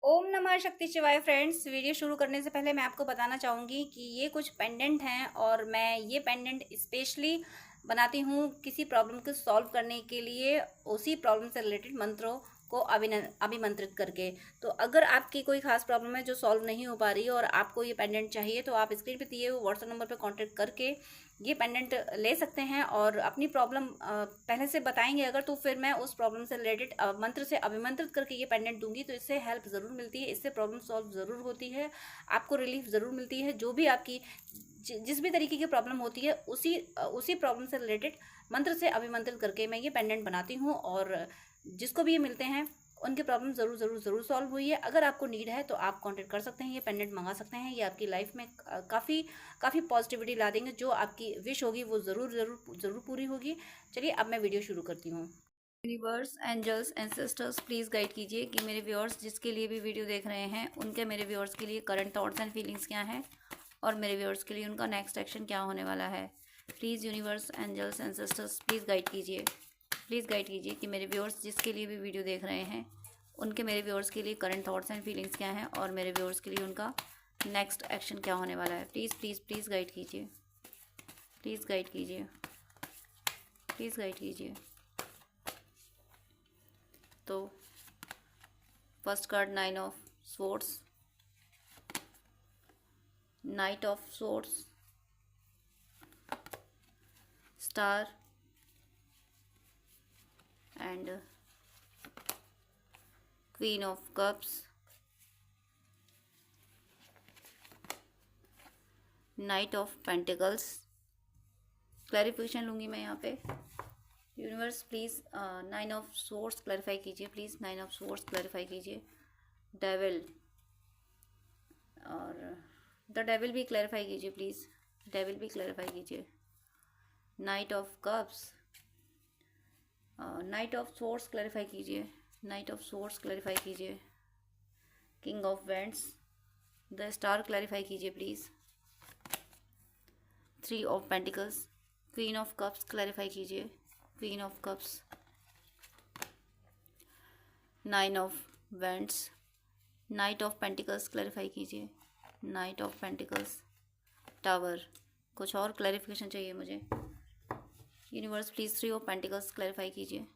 ओम नमः शक्ति शिवाय फ्रेंड्स। वीडियो शुरू करने से पहले मैं आपको बताना चाहूँगी कि ये कुछ पेंडेंट हैं और मैं ये पेंडेंट स्पेशली बनाती हूँ किसी प्रॉब्लम को सॉल्व करने के लिए, उसी प्रॉब्लम से रिलेटेड मंत्रों को अभिमंत्रित करके। तो अगर आपकी कोई खास प्रॉब्लम है जो सॉल्व नहीं हो पा रही है और आपको ये पेंडेंट चाहिए, तो आप स्क्रीन पे दिए हुए व्हाट्सएप नंबर पे कांटेक्ट करके ये पेंडेंट ले सकते हैं और अपनी प्रॉब्लम पहले से बताएंगे अगर, तो फिर मैं उस प्रॉब्लम से रिलेटेड मंत्र से अभिमंत्रित करके ये पेंडेंट दूंगी। तो इससे हेल्प ज़रूर मिलती है, इससे प्रॉब्लम सॉल्व ज़रूर होती है, आपको रिलीफ ज़रूर मिलती है। जो भी आपकी जिस भी तरीके की प्रॉब्लम होती है, उसी प्रॉब्लम से रिलेटेड मंत्र से अभिमंत्रित करके मैं ये पेंडेंट बनाती हूँ और जिसको भी ये मिलते हैं उनकी प्रॉब्लम ज़रूर ज़रूर ज़रूर सॉल्व हुई है। अगर आपको नीड है तो आप कांटेक्ट कर सकते हैं, ये पेंडेंट मंगा सकते हैं। ये आपकी लाइफ में काफ़ी काफ़ी पॉजिटिविटी ला देंगे। जो आपकी विश होगी वो ज़रूर ज़रूर ज़रूर पूरी होगी। चलिए अब मैं वीडियो शुरू करती हूँ। Universe, angels and sisters, please guide कीजिए कि मेरे व्यूअर्स जिसके लिए भी वीडियो देख रहे हैं उनके, मेरे व्यूअर्स के लिए करंट थॉट्स एंड फीलिंग्स क्या हैं और मेरे व्यूअर्स के लिए उनका नेक्स्ट एक्शन क्या होने वाला है। Please universe, angels and sisters, please guide कीजिए। प्लीज़ गाइड कीजिए कि मेरे व्यूअर्स जिसके लिए भी वीडियो देख रहे हैं उनके, मेरे व्यूअर्स के लिए करंट थॉट्स एंड फीलिंग्स क्या हैं और मेरे व्यूअर्स के लिए उनका नेक्स्ट एक्शन क्या होने वाला है। प्लीज़ प्लीज़ प्लीज़ गाइड कीजिए। प्लीज़ गाइड कीजिए। प्लीज़ गाइड कीजिए। तो first card nine of swords, knight of swords, star and queen of cups, knight of pentacles. Clarification लूँगी मैं यहाँ पे। Universe please nine of swords clarify कीजिए। Please nine of swords clarify कीजिए। Devil और the devil भी clarify कीजिए please. Devil भी क्लैरिफाई कीजिए। Knight of cups, knight of swords clarify कीजिए। नाइट ऑफ सोर्स क्लैरिफाई कीजिए। King of wands, the star clarify कीजिए please. Three of pentacles, queen of cups clarify कीजिए। Queen of cups, nine of wands, knight of pentacles clarify कीजिए। Knight of pentacles, tower. कुछ और clarification चाहिए मुझे। Universe please three of pentacles clarify कीजिए।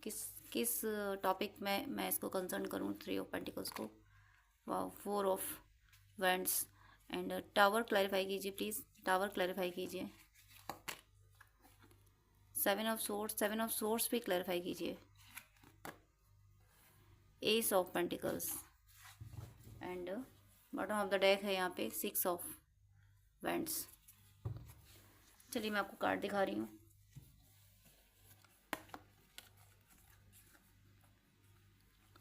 किस किस टॉपिक में मैं इसको कंसर्न करूँ थ्री ऑफ पेंटिकल्स को। वाह, four of vents and tower clarify कीजिए प्लीज़। टावर क्लैरिफाई कीजिए। Seven of source, seven of source भी क्लैरिफाई कीजिए। S of pentacles and bottom of the deck है यहाँ पे सिक्स ऑफ वेंट्स। चलिए मैं आपको कार्ड दिखा रही हूँ।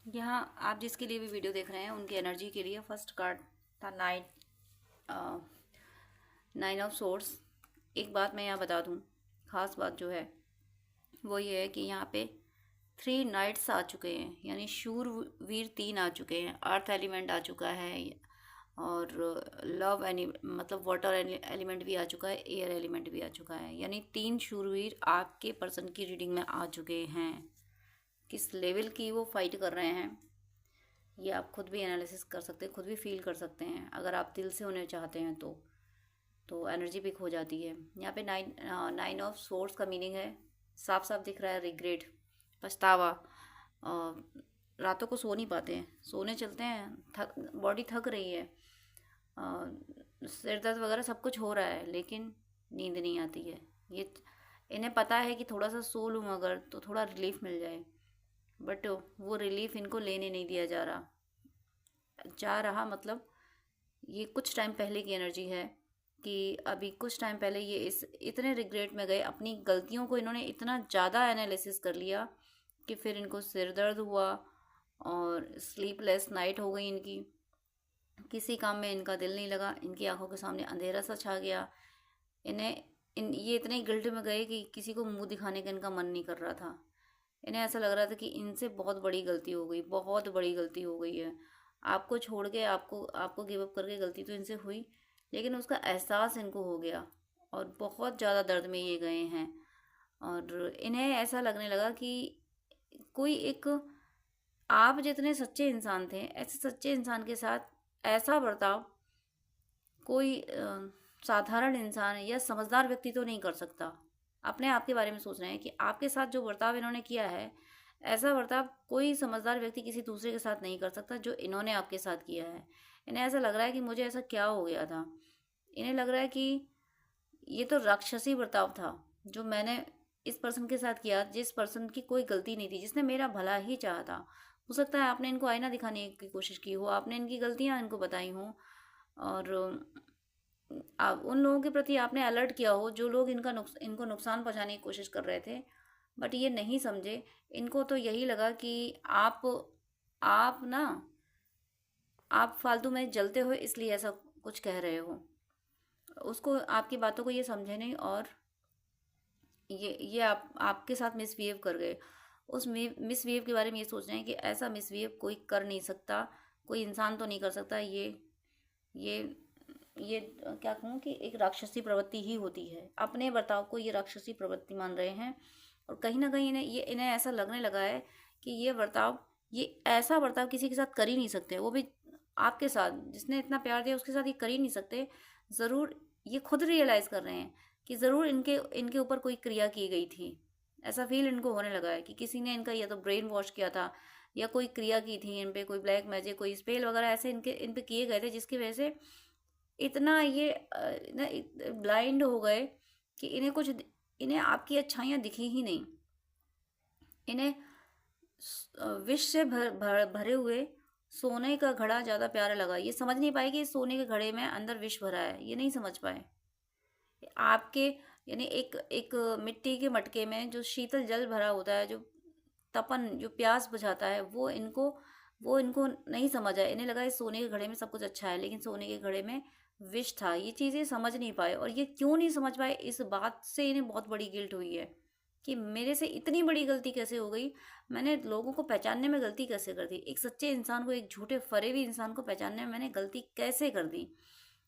यहाँ आप जिसके लिए भी वीडियो देख रहे हैं उनकी एनर्जी के लिए फर्स्ट कार्ड था नाइन ऑफ सोर्स। एक बात मैं यहाँ बता दूँ, ख़ास बात जो है वो ये है कि यहाँ पे थ्री नाइट्स आ चुके हैं, यानी शूरवीर तीन आ चुके हैं। अर्थ एलिमेंट आ चुका है और लव मतलब वाटर एलिमेंट भी आ चुका है, एयर एलिमेंट भी आ चुका है। यानी तीन शूरवीर आपके पर्सन की रीडिंग में आ चुके हैं। किस लेवल की वो फाइट कर रहे हैं ये आप खुद भी एनालिसिस कर सकते हैं, खुद भी फील कर सकते हैं। अगर आप दिल से उन्हें चाहते हैं तो एनर्जी पिक हो जाती है। यहाँ पे नाइन ऑफ सोर्स का मीनिंग है, साफ साफ दिख रहा है, रिग्रेट, पछतावा। रातों को सो नहीं पाते हैं, सोने चलते हैं, बॉडी थक रही है, सिर दर्द वगैरह सब कुछ हो रहा है, लेकिन नींद नहीं आती है। ये इन्हें पता है कि थोड़ा सा सो लूँ अगर तो थोड़ा रिलीफ मिल जाए, बट वो रिलीफ इनको लेने नहीं दिया जा रहा। मतलब ये कुछ टाइम पहले की एनर्जी है कि अभी कुछ टाइम पहले ये इतने रिग्रेट में गए, अपनी गलतियों को इन्होंने इतना ज़्यादा एनालिसिस कर लिया कि फिर इनको सिर दर्द हुआ और स्लीपलेस नाइट हो गई इनकी। किसी काम में इनका दिल नहीं लगा, इनकी आंखों के सामने अंधेरा सा छा गया। ये इतने गिल्ट में गए कि किसी को मुंह दिखाने का इनका मन नहीं कर रहा था। इन्हें ऐसा लग रहा था कि इनसे बहुत बड़ी गलती हो गई, बहुत बड़ी गलती हो गई है। आपको छोड़ के, आपको गिव अप करके गलती तो इनसे हुई, लेकिन उसका एहसास इनको हो गया और बहुत ज़्यादा दर्द में ये गए हैं। और इन्हें ऐसा लगने लगा कि कोई एक आप जितने सच्चे इंसान थे, ऐसे सच्चे इंसान के साथ ऐसा बर्ताव कोई साधारण इंसान या समझदार व्यक्ति तो नहीं कर सकता। अपने आप के बारे में सोच रहे हैं कि आपके साथ जो बर्ताव इन्होंने किया है, ऐसा बर्ताव कोई समझदार व्यक्ति किसी दूसरे के साथ नहीं कर सकता जो इन्होंने आपके साथ किया है। इन्हें ऐसा लग रहा है कि मुझे ऐसा क्या हो गया था। इन्हें लग रहा है कि ये तो राक्षसी बर्ताव था जो मैंने इस पर्सन के साथ किया, जिस पर्सन की कोई गलती नहीं थी, जिसने मेरा भला ही चाहा था। हो सकता है आपने इनको आईना दिखाने की कोशिश की हो, आपने इनकी गलतियां इनको बताई हों, और आप उन लोगों के प्रति आपने अलर्ट किया हो जो लोग इनको नुकसान पहुंचाने की कोशिश कर रहे थे, बट ये नहीं समझे। इनको तो यही लगा कि आप ना आप फालतू में जलते हो इसलिए ऐसा कुछ कह रहे हो। उसको आपकी बातों को ये समझे नहीं, और ये आपके साथ मिसबिहेव कर गए। उस मिसबिहेव के बारे में ये सोच रहे हैं कि ऐसा मिसबिहेव कोई कर नहीं सकता, कोई इंसान तो नहीं कर सकता। ये ये क्या कहूँ कि एक राक्षसी प्रवृत्ति ही होती है। अपने बर्ताव को ये राक्षसी प्रवृत्ति मान रहे हैं, और कहीं ना कहीं इन्हें ऐसा लगने लगा है कि ये ऐसा बर्ताव किसी के साथ कर ही नहीं सकते, वो भी आपके साथ, जिसने इतना प्यार दिया उसके साथ ये कर ही नहीं सकते। ज़रूर ये खुद रियलाइज़ कर रहे हैं कि ज़रूर इनके इनके ऊपर कोई क्रिया की गई थी। ऐसा फील इनको होने लगा है कि किसी ने इनका या तो ब्रेन वॉश किया था, या कोई क्रिया की थी इन पे, कोई ब्लैक मैजिक, कोई स्पेल वगैरह ऐसे इन पे किए गए थे, जिसकी वजह से इतना ये ब्लाइंड हो गए कि इन्हें आपकी अच्छाइयाँ दिखी ही नहीं। इन्हें विष से भरे हुए सोने का घड़ा ज़्यादा प्यारा लगा। ये समझ नहीं पाए कि इस सोने के घड़े में अंदर विष भरा है, ये नहीं समझ पाए। आपके यानी एक एक मिट्टी के मटके में जो शीतल जल भरा होता है, जो तपन, जो प्यास बुझाता है, वो इनको नहीं समझ आया। इन्हें लगा इस सोने के घड़े में सब कुछ अच्छा है, लेकिन सोने के घड़े में विष था। ये चीज़ें समझ नहीं पाए, और ये क्यों नहीं समझ पाए, इस बात से इन्हें बहुत बड़ी गिल्ट हुई है कि मेरे से इतनी बड़ी गलती कैसे हो गई। मैंने लोगों को पहचानने में गलती कैसे कर दी, एक सच्चे इंसान को एक झूठे फरेबी इंसान को पहचानने में मैंने गलती कैसे कर दी।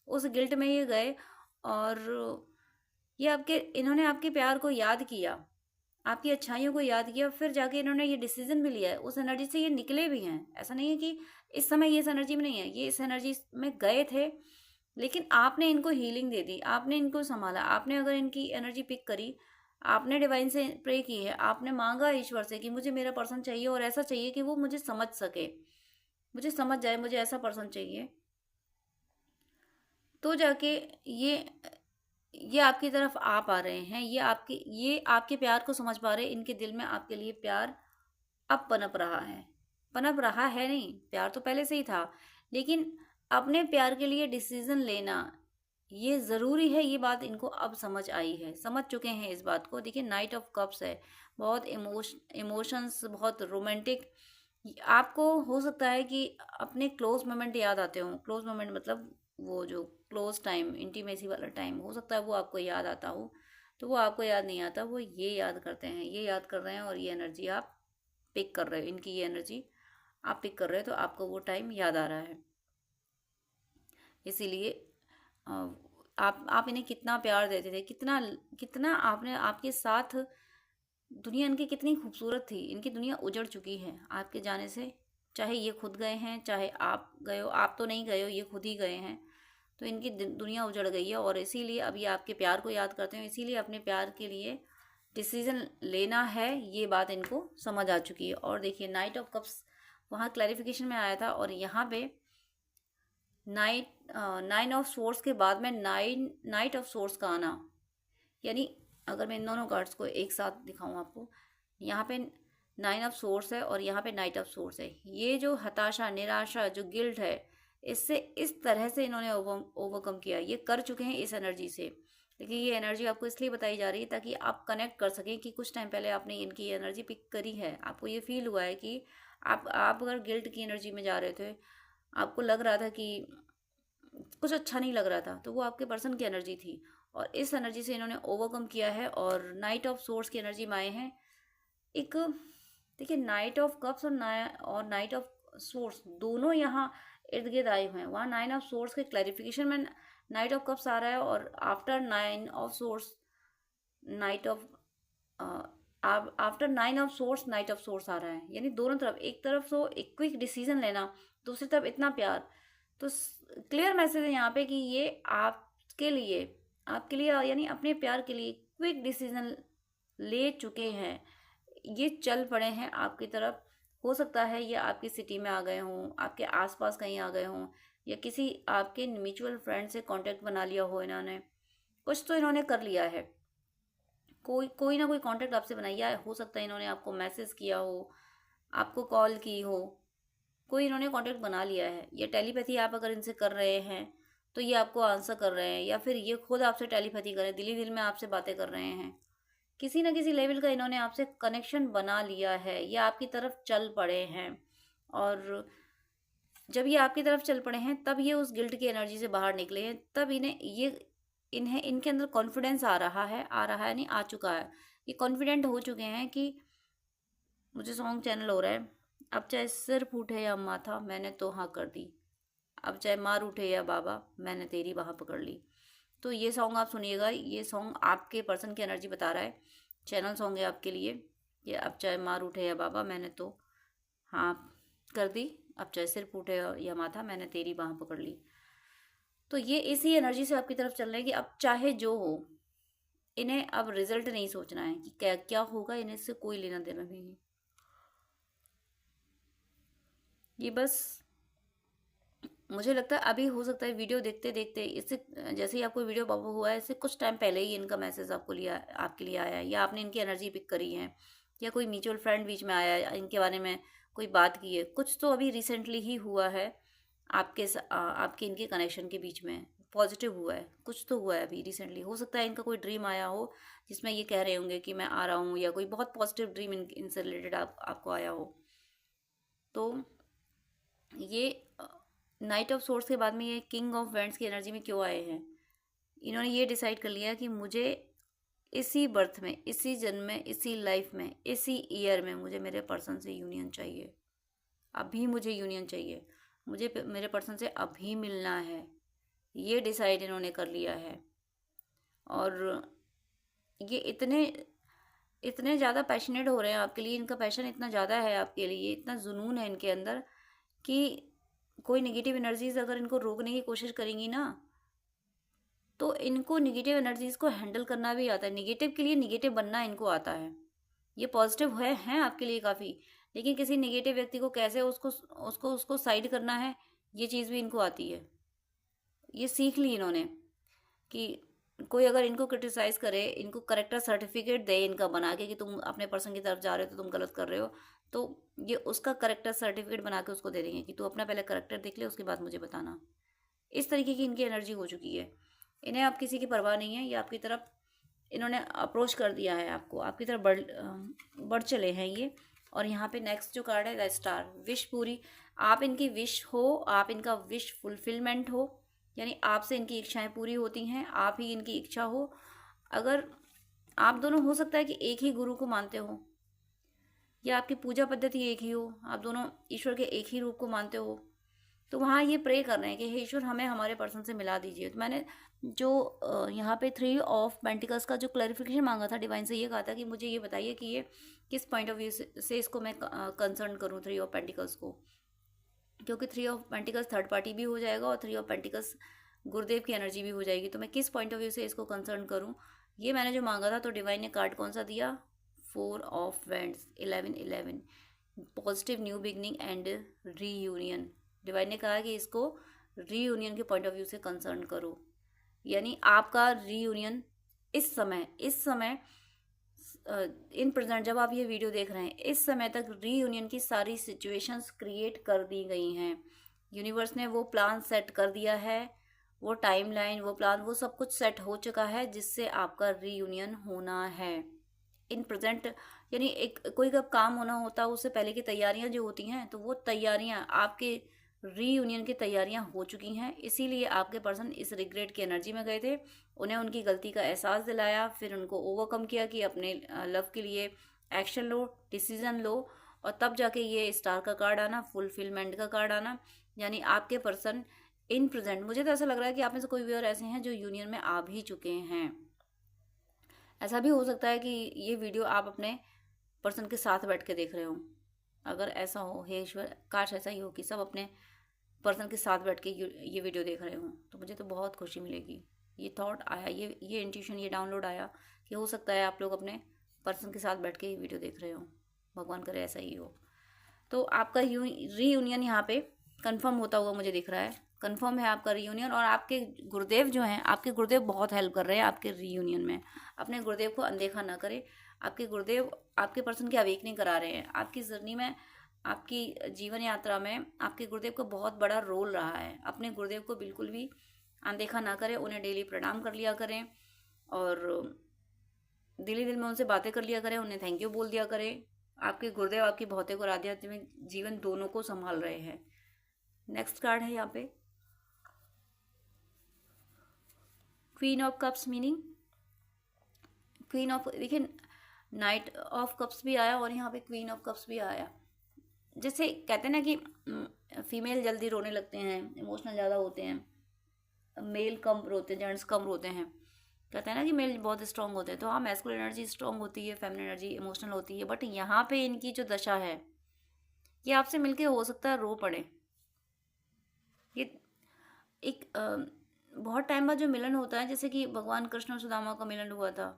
उस गिल्ट में ये गए, और इन्होंने आपके प्यार को याद किया, आपकी अच्छाइयों को याद किया, फिर जाके इन्होंने ये डिसीजन भी लिया है। उस एनर्जी से ये निकले भी हैं। ऐसा नहीं है कि इस समय ये इस एनर्जी में नहीं है, ये इस एनर्जी में गए थे, लेकिन आपने इनको हीलिंग दे दी, आपने इनको संभाला। आपने अगर इनकी एनर्जी पिक करी, आपने डिवाइन से प्रे की है, आपने मांगा ईश्वर से कि मुझे मेरा पर्सन चाहिए, और ऐसा चाहिए कि वो मुझे समझ सके, मुझे समझ जाए, मुझे ऐसा पर्सन चाहिए, तो जाके ये ये आपकी तरफ आ पा रहे हैं। ये आपके प्यार को समझ पा रहे हैं। इनके दिल में आपके लिए प्यार अब पनप रहा है। पनप रहा है नहीं, प्यार तो पहले से ही था, लेकिन अपने प्यार के लिए डिसीजन लेना ये ज़रूरी है। ये बात इनको अब समझ आई है, समझ चुके हैं इस बात को। देखिए, नाइट ऑफ कप्स है, बहुत इमोशंस, बहुत रोमांटिक। आपको हो सकता है कि अपने क्लोज मोमेंट याद आते हों। क्लोज मोमेंट मतलब वो जो क्लोज टाइम, इंटीमेसी वाला टाइम, हो सकता है वो आपको याद आता हो। तो वो आपको याद नहीं आता, वो ये याद करते हैं, ये याद कर रहे हैं, और ये एनर्जी आप पिक कर रहे हो। इनकी ये एनर्जी आप पिक कर रहे हो, तो आपको वो टाइम याद आ रहा है। इसीलिए आप इन्हें कितना प्यार देते थे, कितना कितना आपने, आपके साथ दुनिया इनकी कितनी खूबसूरत थी। इनकी दुनिया उजड़ चुकी है आपके जाने से। चाहे ये खुद गए हैं, चाहे आप गए हो। आप तो नहीं गए हो, ये खुद ही गए हैं। तो इनकी दुनिया उजड़ गई है, और इसीलिए अब ये आपके प्यार को याद करते हैं। इसीलिए अपने प्यार के लिए डिसीजन लेना है, ये बात इनको समझ आ चुकी है। और देखिए, नाइट ऑफ कप्स वहाँ क्लैरिफिकेशन में आया था, और यहाँ पे नाइन ऑफ सोर्स के बाद में नाइट ऑफ सोर्स का आना, यानी अगर मैं इन दोनों कार्ड्स को एक साथ दिखाऊं आपको, यहाँ पे नाइन ऑफ सोर्स है और यहाँ पे नाइट ऑफ सोर्स है। ये जो हताशा, निराशा, जो गिल्ट है, इससे इस तरह से इन्होंने ओवरकम किया, ये कर चुके हैं इस एनर्जी से। लेकिन ये एनर्जी आपको इसलिए बताई जा रही है ताकि आप कनेक्ट कर सकें कि कुछ टाइम पहले आपने इनकी एनर्जी पिक करी है। आपको ये फील हुआ है कि आप अगर गिल्ट की एनर्जी में जा रहे थे, आपको लग रहा था कि कुछ अच्छा नहीं लग रहा था, तो वो आपके पर्सन की एनर्जी थी, और इस एनर्जी से इन्होंने ओवरकम किया है, और नाइट ऑफ सोर्स की एनर्जी में आए हैं। एक देखिए, नाइट ऑफ कप्स और नाइट ऑफ सोर्स दोनों यहाँ इर्द गिर्द आए हुए हैं। वहाँ नाइन ऑफ सोर्स के क्लैरिफिकेशन में नाइट ऑफ कप्स आ रहा है, और after nine of swords knight of आप after 9 of swords knight of swords आ रहा है, यानी दोनों तरफ, एक तरफ तो एक क्विक डिसीजन लेना, दूसरी तरफ इतना प्यार। तो क्लियर मैसेज है यहाँ पे कि ये आपके लिए यानी अपने प्यार के लिए क्विक डिसीजन ले चुके हैं, ये चल पड़े हैं आपकी तरफ। हो सकता है ये आपकी सिटी में आ गए हों, आपके आसपास कहीं आ गए हों, या किसी आपके म्यूचुअल फ्रेंड से कांटेक्ट बना लिया हो इन्होंने, कुछ तो इन्होंने कर लिया है, कोई ना कोई कांटेक्ट आपसे बनाया है। हो सकता है इन्होंने आपको मैसेज किया हो, आपको कॉल की हो, कोई इन्होंने कांटेक्ट बना लिया है। या टेलीपैथी आप अगर इनसे कर रहे हैं तो ये आपको आंसर कर रहे हैं, या फिर ये खुद आपसे टेलीपैथी कर रहे हैं, दिली दिल में आपसे बातें कर रहे हैं। किसी ना किसी लेवल का इन्होंने आपसे कनेक्शन बना लिया है, या आपकी तरफ चल पड़े हैं। और जब ये आपकी तरफ चल पड़े हैं तब ये उस गिल्ट की एनर्जी से बाहर निकले हैं, तब इन्हें इनके अंदर कॉन्फिडेंस आ रहा है नहीं, आ चुका है। ये कॉन्फिडेंट हो चुके हैं कि मुझे सॉन्ग चैनल हो रहा है, अब चाहे सिर फूटे या माथा मैंने तो हाँ कर दी, अब चाहे मार उठे या बाबा मैंने तेरी बाह पकड़ ली। तो ये सॉन्ग आप सुनिएगा, ये सॉन्ग आपके पर्सन की एनर्जी बता रहा है, चैनल सॉन्ग है आपके लिए। ये अब चाहे मार उठे या बाबा मैंने तो हाँ कर दी, अब चाहे सिर फूटे या माथा मैंने तेरी बाह पकड़ ली। तो ये इसी एनर्जी से आपकी तरफ चल रहे हैं कि अब चाहे जो हो, इन्हें अब रिजल्ट नहीं सोचना है कि क्या क्या होगा, इन्हें इससे कोई लेना देना नहीं है। ये बस मुझे लगता है अभी हो सकता है वीडियो देखते देखते, इससे जैसे ही आपको वीडियो पॉप हुआ है, इससे कुछ टाइम पहले ही इनका मैसेज आपके लिए आया है, या आपने इनकी एनर्जी पिक करी है, या कोई म्यूचुअल फ्रेंड बीच में आया है, इनके बारे में कोई बात की है, कुछ तो अभी रिसेंटली ही हुआ है आपके इनके कनेक्शन के बीच में, पॉजिटिव हुआ है, कुछ तो हुआ है अभी रिसेंटली। हो सकता है इनका कोई ड्रीम आया हो जिसमें ये कह रहे होंगे कि मैं आ रहा हूँ, या कोई बहुत पॉजिटिव ड्रीम इनसे रिलेटेड आपको आया हो। तो ये नाइट ऑफ सोर्स के बाद में ये किंग ऑफ वेंट्स की एनर्जी में क्यों आए हैं, इन्होंने ये डिसाइड कर लिया कि मुझे इसी बर्थ में, इसी जन्म में, इसी लाइफ में, इसी ईयर में मुझे मेरे पर्सन से यूनियन चाहिए, अभी मुझे यूनियन चाहिए, मुझे मेरे पर्सन से अभी मिलना है, ये डिसाइड इन्होंने कर लिया है। और ये इतने ज़्यादा पैशनेट हो रहे हैं आपके लिए, इनका पैशन इतना ज़्यादा है आपके लिए, इतना जुनून है इनके अंदर कि कोई नेगेटिव एनर्जीज अगर इनको रोकने की कोशिश करेंगी ना, तो इनको नेगेटिव एनर्जीज को हैंडल करना भी आता है, नेगेटिव के लिए नेगेटिव बनना इनको आता है। ये पॉजिटिव हैं आपके लिए काफ़ी, लेकिन किसी नेगेटिव व्यक्ति को कैसे उसको साइड करना है, ये चीज़ भी इनको आती है। ये सीख ली इन्होंने कि कोई अगर इनको क्रिटिसाइज़ करे, इनको करेक्टर सर्टिफिकेट दे इनका बना के कि तुम अपने पर्सन की तरफ जा रहे हो तो तुम गलत कर रहे हो, तो ये उसका करेक्टर सर्टिफिकेट बना के उसको दे देंगे कि तू अपना पहले करेक्टर देख ले, उसके बाद मुझे बताना। इस तरीके की इनकी एनर्जी हो चुकी है। इन्हें आप किसी की परवाह नहीं है, ये आपकी तरफ इन्होंने अप्रोच कर दिया है, आपको आपकी तरफ बढ़ चले हैं ये। और यहाँ पे नेक्स्ट जो कार्ड है द स्टार, विश पूरी, आप इनकी विश हो, आप इनका विश फुलफिलमेंट हो, यानी आपसे इनकी इच्छाएं पूरी होती हैं, आप ही इनकी इच्छा हो। अगर आप दोनों हो सकता है कि एक ही गुरु को मानते हो, या आपकी पूजा पद्धति एक ही हो, आप दोनों ईश्वर के एक ही रूप को मानते हो, तो वहाँ ये प्रे कर रहे हैं कि हे ईश्वर हमें हमारे पर्सन से मिला दीजिए। तो मैंने जो यहाँ पे 3 ऑफ पेंटिकल्स का जो क्लैरिफिकेशन मांगा था डिवाइन से, ये कहा था कि मुझे ये बताइए कि ये किस पॉइंट ऑफ व्यू से इसको मैं कंसर्न करूँ 3 ऑफ पेंटिकल्स को, क्योंकि 3 ऑफ पेंटिकल्स थर्ड पार्टी भी हो जाएगा और 3 ऑफ पेंटिकल्स गुरुदेव की एनर्जी भी हो जाएगी। तो मैं किस पॉइंट ऑफ व्यू से इसको कंसर्न करूँ, ये मैंने जो मांगा था। तो डिवाइन ने कार्ड कौन सा दिया, 4 of vents, 11 positive new beginning and reunion. Divine ने कहा कि इसको रीयूनियन के पॉइंट ऑफ व्यू से कंसर्न करो, यानी आपका रीयूनियन इस समय इन प्रेजेंट जब आप ये वीडियो देख रहे हैं, इस समय तक रीयूनियन की सारी सिचुएशंस क्रिएट कर दी गई हैं। यूनिवर्स ने वो प्लान सेट कर दिया है, वो टाइमलाइन, वो प्लान, वो सब कुछ सेट हो चुका है जिससे आपका रीयूनियन होना है इन प्रेजेंट। यानी एक कोई कब काम होना होता है उससे पहले की तैयारियां जो होती हैं, तो वो तैयारियां आपके रीयूनियन की तैयारियां हो चुकी हैं। इसीलिए आपके पर्सन इस रिग्रेट की एनर्जी में गए थे, उन्हें उनकी गलती का एहसास दिलाया, फिर उनको ओवरकम किया कि अपने लव के लिए एक्शन लो, डिसीजन लो, और तब जाके ये स्टार का कार्ड आना, फुलफिलमेंट का कार्ड आना। यानी आपके पर्सन इन प्रेजेंट, मुझे तो ऐसा लग रहा है कि आप में से कोई भी और ऐसे हैं जो यूनियन में आ भी चुके हैं। ऐसा भी हो सकता है कि ये वीडियो आप अपने पर्सन के साथ बैठ के देख रहे हो। अगर ऐसा हो, हे ईश्वर काश ऐसा ही हो कि सब अपने पर्सन के साथ बैठ के ये वीडियो देख रहे हो, तो मुझे तो बहुत खुशी मिलेगी। ये थॉट आया, ये इंट्यूशन, ये डाउनलोड आया कि हो सकता है आप लोग अपने पर्सन के साथ बैठ के ये वीडियो देख रहे हो। भगवान करे ऐसा ही हो। तो आपका रीयूनियन यहाँ पे कंफर्म होता हुआ मुझे दिख रहा है। कंफर्म है आपका रीयूनियन, और आपके गुरुदेव जो हैं, आपके गुरुदेव बहुत हेल्प कर रहे हैं आपके रीयूनियन में। अपने गुरुदेव को अनदेखा ना करें। आपके गुरुदेव आपके पर्सन की अवेकनिंग करा रहे हैं। आपकी जर्नी में, आपकी जीवन यात्रा में आपके गुरुदेव का बहुत बड़ा रोल रहा है। अपने गुरुदेव को बिल्कुल भी अनदेखा ना करें, उन्हें डेली प्रणाम कर लिया करें और दिल ही दिल में उनसे बातें कर लिया करें, उन्हें थैंक यू बोल दिया करें। आपके गुरुदेव आपकी भौतिक और आध्यात्मिक जीवन दोनों को संभाल रहे हैं। नेक्स्ट कार्ड है यहाँ पे queen of cups, meaning queen of, देखिए नाइट ऑफ कप्स भी आया और यहाँ पे क्वीन ऑफ कप्स भी आया। जैसे कहते हैं ना कि फीमेल जल्दी रोने लगते हैं, इमोशनल ज़्यादा होते हैं, मेल कम रोते हैं, जेंट्स कम रोते हैं। कहते हैं ना कि मेल बहुत स्ट्रांग होते हैं। तो हाँ, मैस्कुलिन एनर्जी स्ट्रांग होती है, फेमिनिन एनर्जी इमोशनल होती है। बट यहाँ पे इनकी जो दशा है, ये आपसे मिलके हो सकता है रो पड़े। ये एक बहुत टाइम बाद जो मिलन होता है, जैसे कि भगवान कृष्ण और सुदामा का मिलन हुआ था,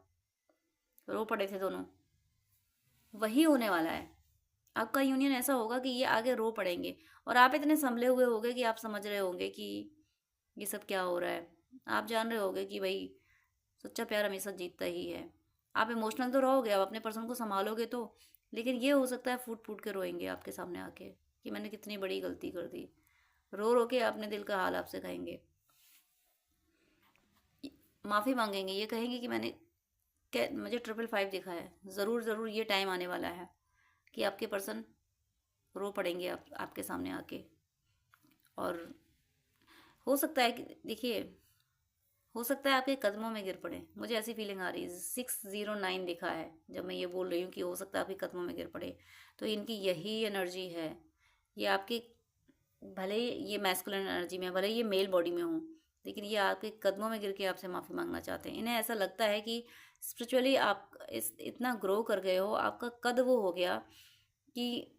रो पड़े थे दोनों, वही होने वाला है। आपका यूनियन ऐसा होगा कि ये आगे रो पड़ेंगे और आप इतने संभले हुए होंगे कि आप समझ रहे होंगे कि ये सब क्या हो रहा है। आप जान रहे होंगे कि भाई सच्चा प्यार हमेशा जीतता ही है। आप इमोशनल तो रहोगे, आप अपने पर्सन को संभालोगे तो, लेकिन ये हो सकता है फूट फूट के रोएंगे आपके सामने आके कि मैंने कितनी बड़ी गलती कर दी। रो रो के अपने दिल का हाल आपसे कहेंगे, माफ़ी मांगेंगे। ये कहेंगे कि मुझे 555 दिखा है। ज़रूर ज़रूर ये टाइम आने वाला है कि आपके पर्सन रो पड़ेंगे आपके सामने आके। और हो सकता है कि देखिए, हो सकता है आपके कदमों में गिर पड़े। मुझे ऐसी फीलिंग आ रही है। 609 दिखा है जब मैं ये बोल रही हूँ कि हो सकता है आपके कदमों में गिर पड़े। तो इनकी यही एनर्जी है। ये आपके, भले ये मैस्कुलिन एनर्जी में, भले ये मेल बॉडी में हो, लेकिन ये आपके कदमों में गिर के आपसे माफ़ी मांगना चाहते हैं। इन्हें ऐसा लगता है कि स्पिरिचुअली आप इतना ग्रो कर गए हो, आपका कद वो हो गया कि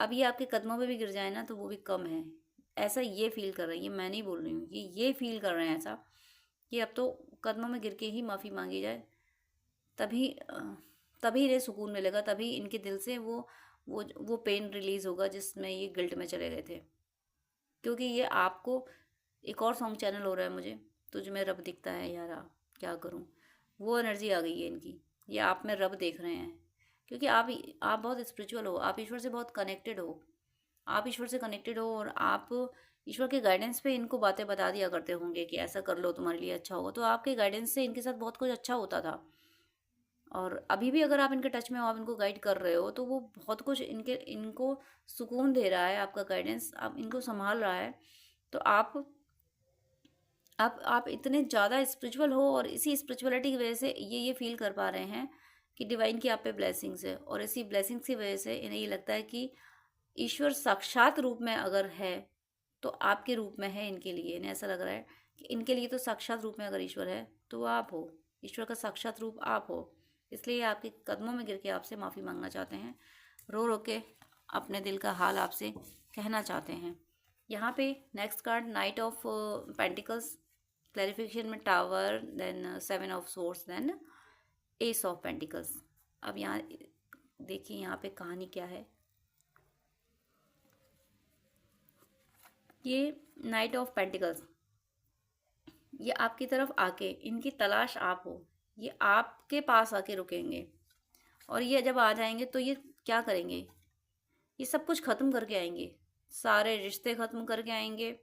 अब ये आपके कदमों पे भी गिर जाए ना तो वो भी कम है। ऐसा ये फील कर रहे हैं। ये मैं नहीं बोल रही हूँ, ये फील कर रहे हैं ऐसा कि अब तो कदमों में गिर के ही माफ़ी मांगी जाए, तभी तभी इन्हें सुकून मिलेगा, तभी इनके दिल से वो पेन रिलीज़ होगा जिसमें ये गिल्ट में चले गए थे। क्योंकि ये आपको, एक और सॉन्ग चैनल हो रहा है मुझे, तुझ में रब दिखता है यारा क्या करूं, वो एनर्जी आ गई है इनकी। ये आप में रब देख रहे हैं क्योंकि आप बहुत स्पिरिचुअल हो, आप ईश्वर से बहुत कनेक्टेड हो। आप ईश्वर से कनेक्टेड हो और आप ईश्वर के गाइडेंस पे इनको बातें बता दिया करते होंगे कि ऐसा कर लो तुम्हारे लिए अच्छा होगा। तो आपके गाइडेंस से इनके साथ बहुत कुछ अच्छा होता था। और अभी भी अगर आप इनके टच में हो, आप इनको गाइड कर रहे हो, तो वो बहुत कुछ इनको सुकून दे रहा है। आपका गाइडेंस आप इनको संभाल रहा है। तो आप इतने ज़्यादा स्पिरिचुअल हो और इसी स्पिरिचुअलिटी की वजह से ये फील कर पा रहे हैं कि डिवाइन की आप पे ब्लेसिंग्स है। और इसी ब्लेसिंग्स की वजह से इन्हें ये लगता है कि ईश्वर साक्षात रूप में अगर है तो आपके रूप में है इनके लिए। इन्हें ऐसा लग रहा है कि इनके लिए तो साक्षात रूप में अगर ईश्वर है तो आप हो, ईश्वर का साक्षात रूप आप हो। इसलिए आपके कदमों में गिर के आपसे माफ़ी मांगना चाहते हैं, रो रो के अपने दिल का हाल आपसे कहना चाहते हैं। यहाँ पे next card knight of pentacles, clarification में tower, then 7 of swords, then ace of pentacles. अब यहाँ देखिए यहाँ पे कहानी क्या है। ये नाइट ऑफ पेंटिकल्स, ये आपकी तरफ आके, इनकी तलाश आप हो, ये आपके पास आके रुकेंगे। और ये जब आ जाएंगे तो ये क्या करेंगे, ये सब कुछ ख़त्म करके आएंगे, सारे रिश्ते ख़त्म करके आएंगे।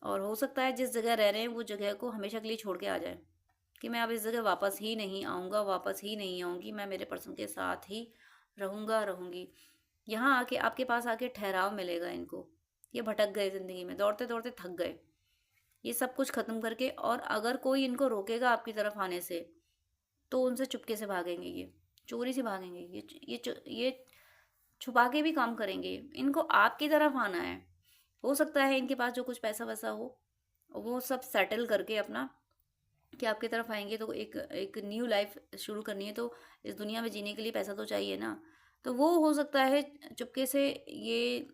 और हो सकता है जिस जगह रह रहे हैं वो जगह को हमेशा के लिए छोड़ के आ जाए कि मैं अब इस जगह वापस ही नहीं आऊँगा, वापस ही नहीं आऊँगी, मैं मेरे पर्सन के साथ ही रहूँगी। यहाँ आके आपके पास आके ठहराव मिलेगा इनको। ये भटक गए ज़िंदगी में, दौड़ते दौड़ते थक गए। ये सब कुछ ख़त्म करके, और अगर कोई इनको रोकेगा आपकी तरफ आने से तो उनसे चुपके से भागेंगे, ये चोरी से भागेंगे, ये छुपा के भी काम करेंगे। इनको आपकी तरफ आना है। हो सकता है इनके पास जो कुछ पैसा वैसा हो वो सब सेटल करके अपना कि आपकी तरफ आएंगे, तो एक एक न्यू लाइफ शुरू करनी है, तो इस दुनिया में जीने के लिए पैसा तो चाहिए ना। तो वो हो सकता है चुपके से ये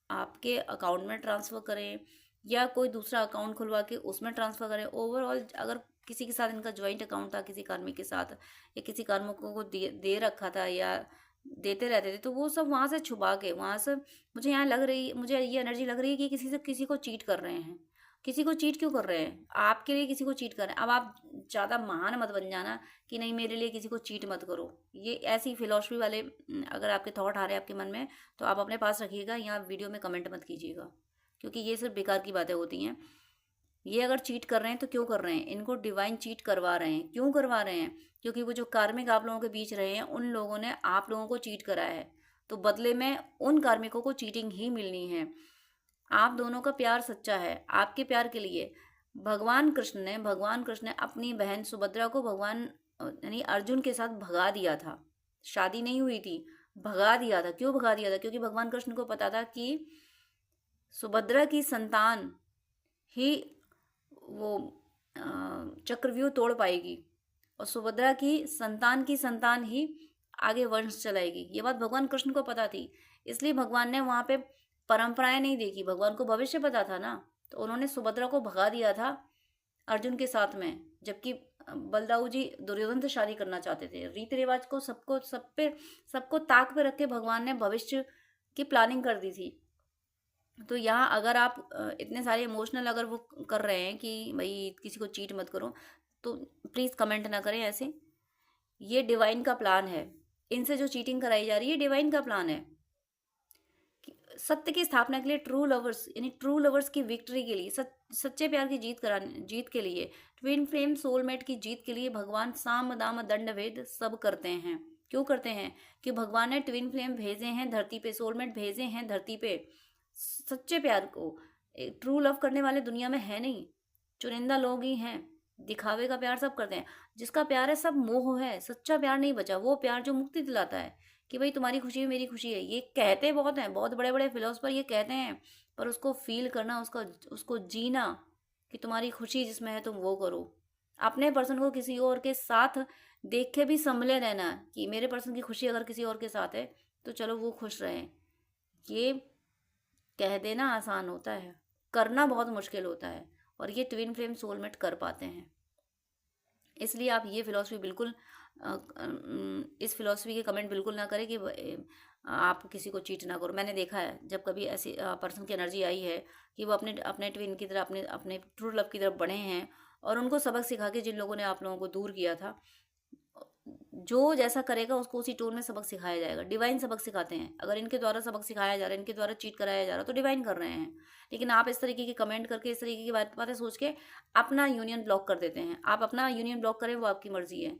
आपके अकाउंट में ट्रांसफ़र करें, या कोई दूसरा अकाउंट खुलवा के उसमें ट्रांसफ़र करें। ओवरऑल अगर किसी के साथ इनका जॉइंट अकाउंट था किसी कार्मिक के साथ, या किसी कार्मिकों को दे रखा था, या देते रहते थे, तो वो सब वहाँ से छुपा के, वहाँ से मुझे ये एनर्जी लग रही है कि किसी को चीट कर रहे हैं। किसी को चीट क्यों कर रहे हैं? आपके लिए किसी को चीट कर रहे हैं। अब आप ज़्यादा महान मत बन जाना कि नहीं मेरे लिए किसी को चीट मत करो। ये ऐसी फिलॉसफी वाले अगर आपके थॉट आ रहे हैं आपके मन में, तो आप अपने पास रखिएगा, यहाँ वीडियो में कमेंट मत कीजिएगा, क्योंकि ये सिर्फ बेकार की बातें होती हैं। ये अगर चीट कर रहे हैं तो क्यों कर रहे हैं? इनको डिवाइन चीट करवा रहे हैं। क्यों करवा रहे हैं? क्योंकि वो जो कार्मिक आप लोगों के बीच रहे हैं, उन लोगों ने आप लोगों को चीट कराया है, तो बदले में उन कार्मिकों को चीटिंग ही मिलनी है। आप दोनों का प्यार सच्चा है। आपके प्यार के लिए भगवान कृष्ण ने अपनी बहन सुभद्रा को भगवान यानी अर्जुन के साथ भगा दिया था। शादी नहीं हुई थी, भगा दिया था। क्यों भगा दिया था? क्योंकि भगवान कृष्ण को पता था कि सुभद्रा की संतान ही वो चक्रव्यूह तोड़ पाएगी, और सुभद्रा की संतान ही आगे वंश चलाएगी। ये बात भगवान कृष्ण को पता थी, इसलिए भगवान ने वहाँ पे परंपराएं नहीं देखी। भगवान को भविष्य पता था ना, तो उन्होंने सुभद्रा को भगा दिया था अर्जुन के साथ में, जबकि बलदाऊ जी दुर्योधन से शादी करना चाहते थे। रीति रिवाज को सबको ताक पे रख के भगवान ने भविष्य की प्लानिंग कर दी थी। तो यहाँ अगर आप इतने सारे इमोशनल अगर वो कर रहे हैं कि भाई किसी को चीट मत करो, तो प्लीज़ कमेंट ना करें ऐसे। ये डिवाइन का प्लान है। इनसे जो चीटिंग कराई जा रही है, डिवाइन का प्लान है। सत्य की स्थापना के लिए, ट्रू लवर्स की विक्ट्री के लिए, सच्चे प्यार की जीत के लिए, ट्विन फ्लेम सोलमेट की जीत के लिए भगवान साम दाम दंड भेद सब करते हैं। क्यों करते हैं? कि भगवान ने ट्विन फ्लेम भेजे हैं धरती पे, सोलमेट भेजे हैं धरती पे सच्चे प्यार को। ट्रू लव करने वाले दुनिया में है नहीं, चुनिंदा लोग ही हैं। दिखावे का प्यार सब करते हैं। जिसका प्यार है सब मोह है, सच्चा प्यार नहीं बचा। वो प्यार जो मुक्ति दिलाता है कि भाई तुम्हारी खुशी है मेरी खुशी है। ये कहते बहुत हैं, बहुत बड़े बड़े फिलोसफर ये कहते हैं, पर उसको फील करना, उसको जीना कि तुम्हारी खुशी जिसमें है तुम वो करो। अपने पर्सन को किसी और के साथ देख के भी संभले रहना कि मेरे पर्सन की खुशी अगर किसी और के साथ है तो चलो वो खुश रहें। ये कह देना आसान होता है, करना बहुत मुश्किल होता है, और ये ट्विन फ्लेम सोलमेट कर पाते हैं। इसलिए आप ये फिलॉसफी बिल्कुल इस फिलॉसफी के कमेंट बिल्कुल ना करें कि आप किसी को चीट ना करो। मैंने देखा है जब कभी ऐसी पर्सन की एनर्जी आई है कि वो अपने अपने ट्विन की तरफ, अपने ट्रू लव की तरफ बढ़े हैं, और उनको सबक सिखा के, जिन लोगों ने आप लोगों को दूर किया था, जो जैसा करेगा उसको उसी टोन में सबक सिखाया जाएगा। डिवाइन सबक सिखाते हैं। अगर इनके द्वारा सबक सिखाया जा रहा है, इनके द्वारा चीट कराया जा रहा है, तो डिवाइन कर रहे हैं। लेकिन आप इस तरीके के कमेंट करके, इस तरीके की बातें सोच के अपना यूनियन ब्लॉक कर देते हैं। आप अपना यूनियन ब्लॉक करें, वो आपकी मर्जी है,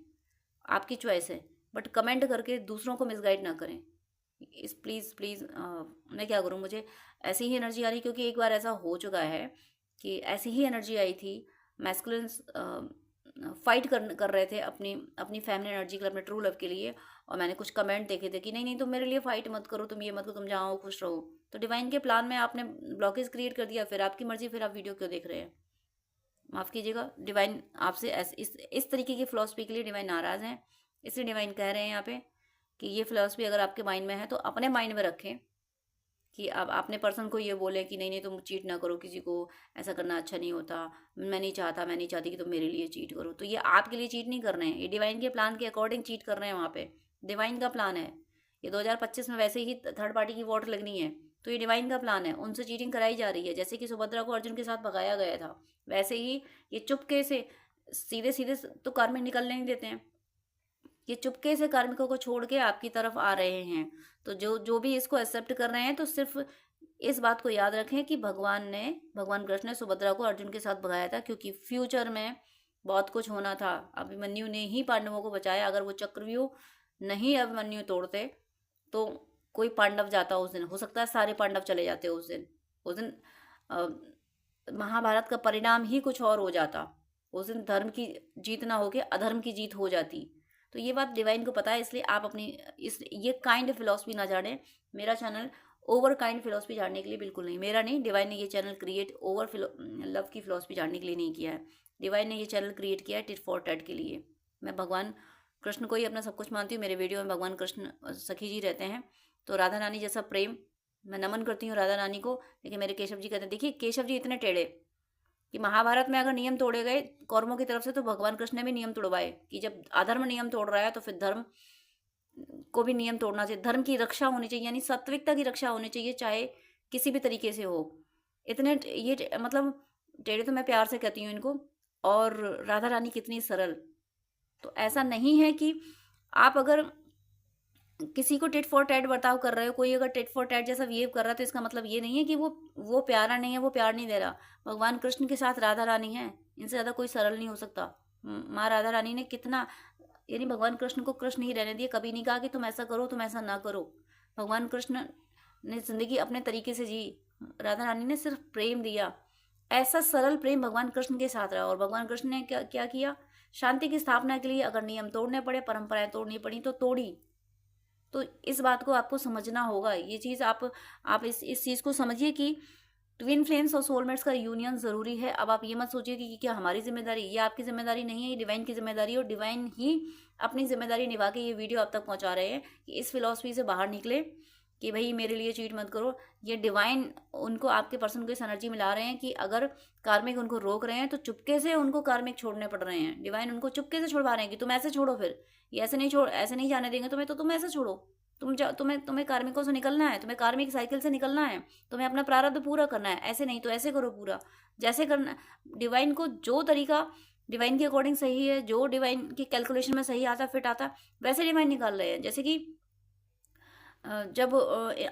आपकी चॉइस है, बट कमेंट करके दूसरों को मिसगाइड ना करें। प्लीज़ मैं क्या करूँ, मुझे ऐसी ही एनर्जी आ रही, क्योंकि एक बार ऐसा हो चुका है कि ऐसी ही एनर्जी आई थी। मैस्कुलिन्स फाइट कर रहे थे अपनी अपनी फैमिली एनर्जी के लिए, अपने ट्रू लव के लिए, और मैंने कुछ कमेंट देखे थे कि नहीं तुम मेरे लिए फाइट मत करो, तुम ये मत करो, तुम जहाँ हो खुश रहो। तो डिवाइन के प्लान में आपने ब्लॉकेज क्रिएट कर दिया, फिर आपकी मर्जी, फिर आप वीडियो क्यों देख रहे हैं? माफ़ कीजिएगा, डिवाइन आपसे इस तरीके की फ़िलॉसफी के लिए डिवाइन नाराज़ हैं। इसलिए डिवाइन कह रहे हैं यहाँ पे कि ये फ़िलॉसफी अगर आपके माइंड में है तो अपने माइंड में रखें, कि अब आपने पर्सन को ये बोले कि नहीं तुम चीट ना करो, किसी को ऐसा करना अच्छा नहीं होता, मैं नहीं चाहती कि तुम मेरे लिए चीट करो। तो ये आपके लिए चीट नहीं कर रहे हैं, ये डिवाइन के प्लान के अकॉर्डिंग चीट कर रहे हैं। वहाँ पे डिवाइन का प्लान है। ये 2025 में वैसे ही थर्ड पार्टी की वोट लगनी है, तो ये डिवाइन का प्लान है। उनसे चीटिंग कराई जा रही है। जैसे कि सुभद्रा को अर्जुन के साथ भगाया गया था, वैसे ही ये चुपके से सीधे सीधे तो कार्मिक निकलने नहीं देते हैं। ये चुपके से कार्मिकों को छोड़ के आपकी तरफ आ रहे हैं। तो जो भी इसको एक्सेप्ट कर रहे हैं, तो सिर्फ इस बात को याद रखें कि भगवान कृष्ण ने सुभद्रा को अर्जुन के साथ भगाया था, क्योंकि फ्यूचर में बहुत कुछ होना था। अभिमन्यु ने ही पांडवों को बचाया। अगर वो चक्रव्यूह नहीं अभिमन्यु तोड़ते तो कोई पांडव जाता उस दिन। हो सकता है सारे पांडव चले जाते उस दिन महाभारत का परिणाम ही कुछ और हो जाता। उस दिन धर्म की जीत ना होके अधर्म की जीत हो जाती। तो ये बात डिवाइन को पता है, इसलिए आप अपनी ये काइंड फिलॉसफी ना जाने। मेरा चैनल ओवर काइंड फिलॉसफी जानने के लिए बिल्कुल नहीं, मेरा नहीं, डिवाइन ने ये चैनल क्रिएट ओवर लव की फिलॉसफी जानने के लिए नहीं किया है। डिवाइन ने ये चैनल क्रिएट किया है टिट फॉर टैट के लिए। मैं भगवान कृष्ण को ही अपना सब कुछ मानती हूँ। मेरे वीडियो में भगवान कृष्ण सखी जी रहते हैं, तो राधा रानी जैसा प्रेम मैं नमन करती हूँ राधा रानी को। लेकिन मेरे केशव जी कहते हैं, देखिए केशव जी इतने टेढ़े कि महाभारत में अगर नियम तोड़े गए कौरवों की तरफ से, तो भगवान कृष्ण ने भी नियम तोड़वाए कि जब अधर्म नियम तोड़ रहा है तो फिर धर्म को भी नियम तोड़ना चाहिए। धर्म की रक्षा होनी चाहिए, यानी सात्विकता की रक्षा होनी चाहिए, चाहे किसी भी तरीके से हो। इतने ये मतलब टेढ़े तो मैं प्यार से कहती हूँ इनको। और राधा रानी कितनी सरल। तो ऐसा नहीं है कि आप अगर किसी को टिट फॉर टैट बर्ताव कर रहे हो, कोई अगर टिट फॉर टैट जैसा बिहेव कर रहा है, तो इसका मतलब ये नहीं है कि वो प्यारा नहीं है, वो प्यार नहीं दे रहा। भगवान कृष्ण के साथ राधा रानी है, इनसे ज़्यादा कोई सरल नहीं हो सकता। माँ राधा रानी ने कितना, यानी भगवान कृष्ण को कृष्ण ही रहने दिया, कभी नहीं कहा कि तुम ऐसा करो तुम ऐसा ना करो। भगवान कृष्ण ने जिंदगी अपने तरीके से जी, राधा रानी ने सिर्फ प्रेम दिया। ऐसा सरल प्रेम भगवान कृष्ण के साथ रहा। और भगवान कृष्ण ने क्या क्या किया, शांति की स्थापना के लिए अगर नियम तोड़ने पड़े, परंपराएं तोड़नी पड़ी तो तोड़ी। तो इस बात को आपको समझना होगा। ये चीज़ आप इस चीज़ को समझिए कि ट्विन फ्लेम्स और सोलमेट्स का यूनियन ज़रूरी है। अब आप ये मत सोचिए कि क्या हमारी जिम्मेदारी, ये आपकी जिम्मेदारी नहीं है, ये डिवाइन की जिम्मेदारी है। और डिवाइन ही अपनी जिम्मेदारी निभा के ये वीडियो आप तक पहुंचा रहे हैं कि इस फिलॉसफी से बाहर निकले कि भाई मेरे लिए चीट मत करो। ये डिवाइन उनको आपके पर्सन को इस एनर्जी मिला रहे हैं कि अगर कार्मिक उनको रोक रहे हैं तो चुपके से उनको कार्मिक छोड़ने पड़ रहे हैं। डिवाइन उनको चुपके से छुड़वा रहे हैं कि तुम ऐसे छोड़ो, फिर ये ऐसे नहीं जाने देंगे तुम्हें, तो तुम ऐसे छोड़ो। तुम्हें कार्मिकों से निकलना है, तुम्हें कार्मिक साइकिल से निकलना है, तुम्हें अपना प्रारब्ध पूरा करना है। ऐसे नहीं तो ऐसे करो पूरा, जैसे करना। डिवाइन को जो तरीका डिवाइन के अकॉर्डिंग सही है, जो डिवाइन की कैलकुलेशन में सही आता फिट आता, वैसे डिवाइन निकाल रहे हैं। जैसे कि जब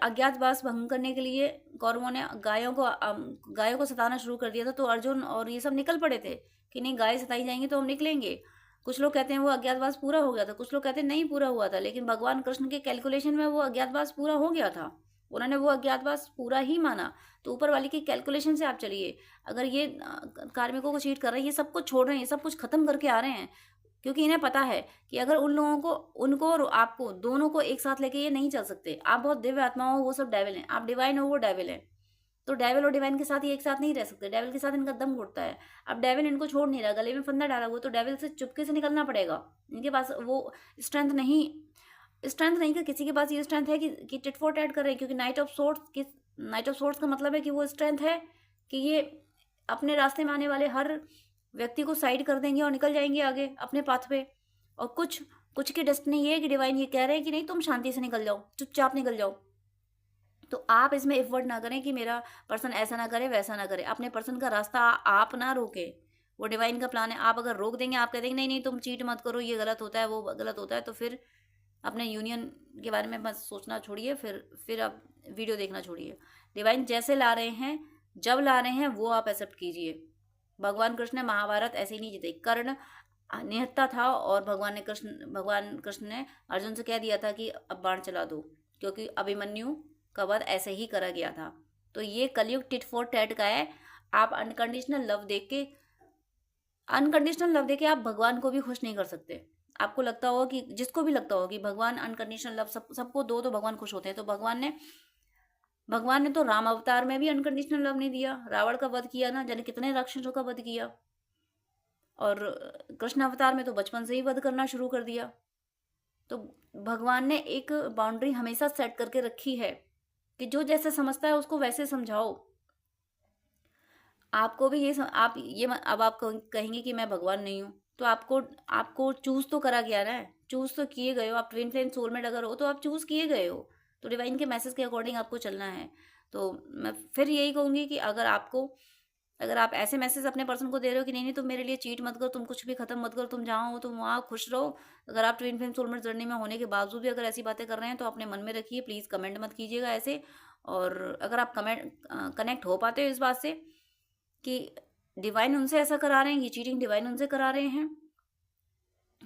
अज्ञातवास भंग करने के लिए कौरवों ने गायों को सताना शुरू कर दिया था, तो अर्जुन और ये सब निकल पड़े थे कि नहीं गाय सताई जाएंगी तो हम निकलेंगे। कुछ लोग कहते हैं वो अज्ञातवास पूरा हो गया था, कुछ लोग कहते हैं नहीं पूरा हुआ था, लेकिन भगवान कृष्ण के कैलकुलेशन में वो अज्ञातवास पूरा हो गया था। उन्होंने वो अज्ञातवास पूरा ही माना। तो ऊपर वाले की कैलकुलेशन से आप चलिए। अगर ये कार्मिकों को चीट कर रहे हैं, ये सब कुछ छोड़ रहे हैं, ये सब कुछ खत्म करके आ रहे हैं, क्योंकि इन्हें पता है कि अगर उन लोगों को, उनको और आपको दोनों को एक साथ लेके ये नहीं चल सकते। आप बहुत दिव्य आत्मा हो, वो सब डेविल हैं। आप डिवाइन हो, वो डेविल है। तो डेविल और डिवाइन के साथ ये एक साथ नहीं रह सकते। डेविल के साथ इनका दम घुटता है। अब डेविल इनको छोड़ नहीं रहा, गले में फंदा डाला हुआ, तो डेविल से चुपके से निकलना पड़ेगा। इनके पास वो स्ट्रेंथ नहीं कि किसी के पास ये स्ट्रेंथ है कि टिट फॉर टैट कर रहे हैं। क्योंकि नाइट ऑफ सोर्ट्स का मतलब है कि वो स्ट्रेंथ है कि ये अपने रास्ते में आने वाले हर व्यक्ति को साइड कर देंगे और निकल जाएंगे आगे अपने पाथ पे। और कुछ की डेस्टिनी ये है कि डिवाइन ये कह रहे हैं कि नहीं तुम शांति से निकल जाओ, चुपचाप निकल जाओ। तो आप इसमें एफर्ट ना करें कि मेरा पर्सन ऐसा ना करे वैसा ना करे। अपने पर्सन का रास्ता आप ना रोके, वो डिवाइन का प्लान है। आप अगर रोक देंगे, आप कह देंगे नहीं नहीं तुम चीट मत करो, ये गलत होता है वो गलत होता है, तो फिर अपने यूनियन के बारे में बस सोचना छोड़िए, फिर आप वीडियो देखना छोड़िए। डिवाइन जैसे ला रहे हैं, जब ला रहे हैं, वो आप एक्सेप्ट कीजिए। भगवान कृष्ण ने महाभारत ऐसे ही नहीं जीते। कर्ण निहत्था था और भगवान कृष्ण ने अर्जुन से कह दिया था कि अब बाण चला दो, क्योंकि अभिमन्यु का वध ऐसे ही करा गया था। तो ये कलयुग टिट फॉर टैट का है। आप अनकंडीशनल लव देके आप भगवान को भी खुश नहीं कर सकते। आपको लगता होगा कि, जिसको भी लगता होगा कि भगवान अनकंडीशनल लव सबको दो तो भगवान खुश होते हैं, तो भगवान ने तो राम अवतार में भी अनकंडीशनल लव नहीं दिया। रावण का वध किया ना, जाने कितने राक्षसों का वध किया। और कृष्ण अवतार में तो बचपन से ही वध करना शुरू कर दिया। तो भगवान ने एक बाउंड्री हमेशा सेट करके रखी है कि जो जैसे समझता है उसको वैसे समझाओ। आपको भी अब आप कहेंगे कि मैं भगवान नहीं हूँ, तो आपको चूज तो करा गया ना, चूज तो किए गए हो। आप ट्विन फ्लेम सोलमेट अगर हो तो आप चूज किए गए हो, तो डिवाइन के मैसेज के अकॉर्डिंग आपको चलना है। तो मैं फिर यही कहूँगी कि अगर आप ऐसे मैसेज अपने पर्सन को दे रहे हो कि नहीं नहीं तुम मेरे लिए चीट मत करो, तुम कुछ भी खत्म मत करो, तुम जहाँ हो तुम वहाँ खुश रहो। अगर आप ट्विन फ्लेम सोलमेट जर्नी में होने के बावजूद भी अगर ऐसी बातें कर रहे हैं, तो अपने मन में रखिए, प्लीज़ कमेंट मत कीजिएगा ऐसे। और अगर आप कनेक्ट हो पाते हो इस बात से कि डिवाइन उनसे ऐसा करा रहे हैं, ये चीटिंग डिवाइन उनसे करा रहे हैं,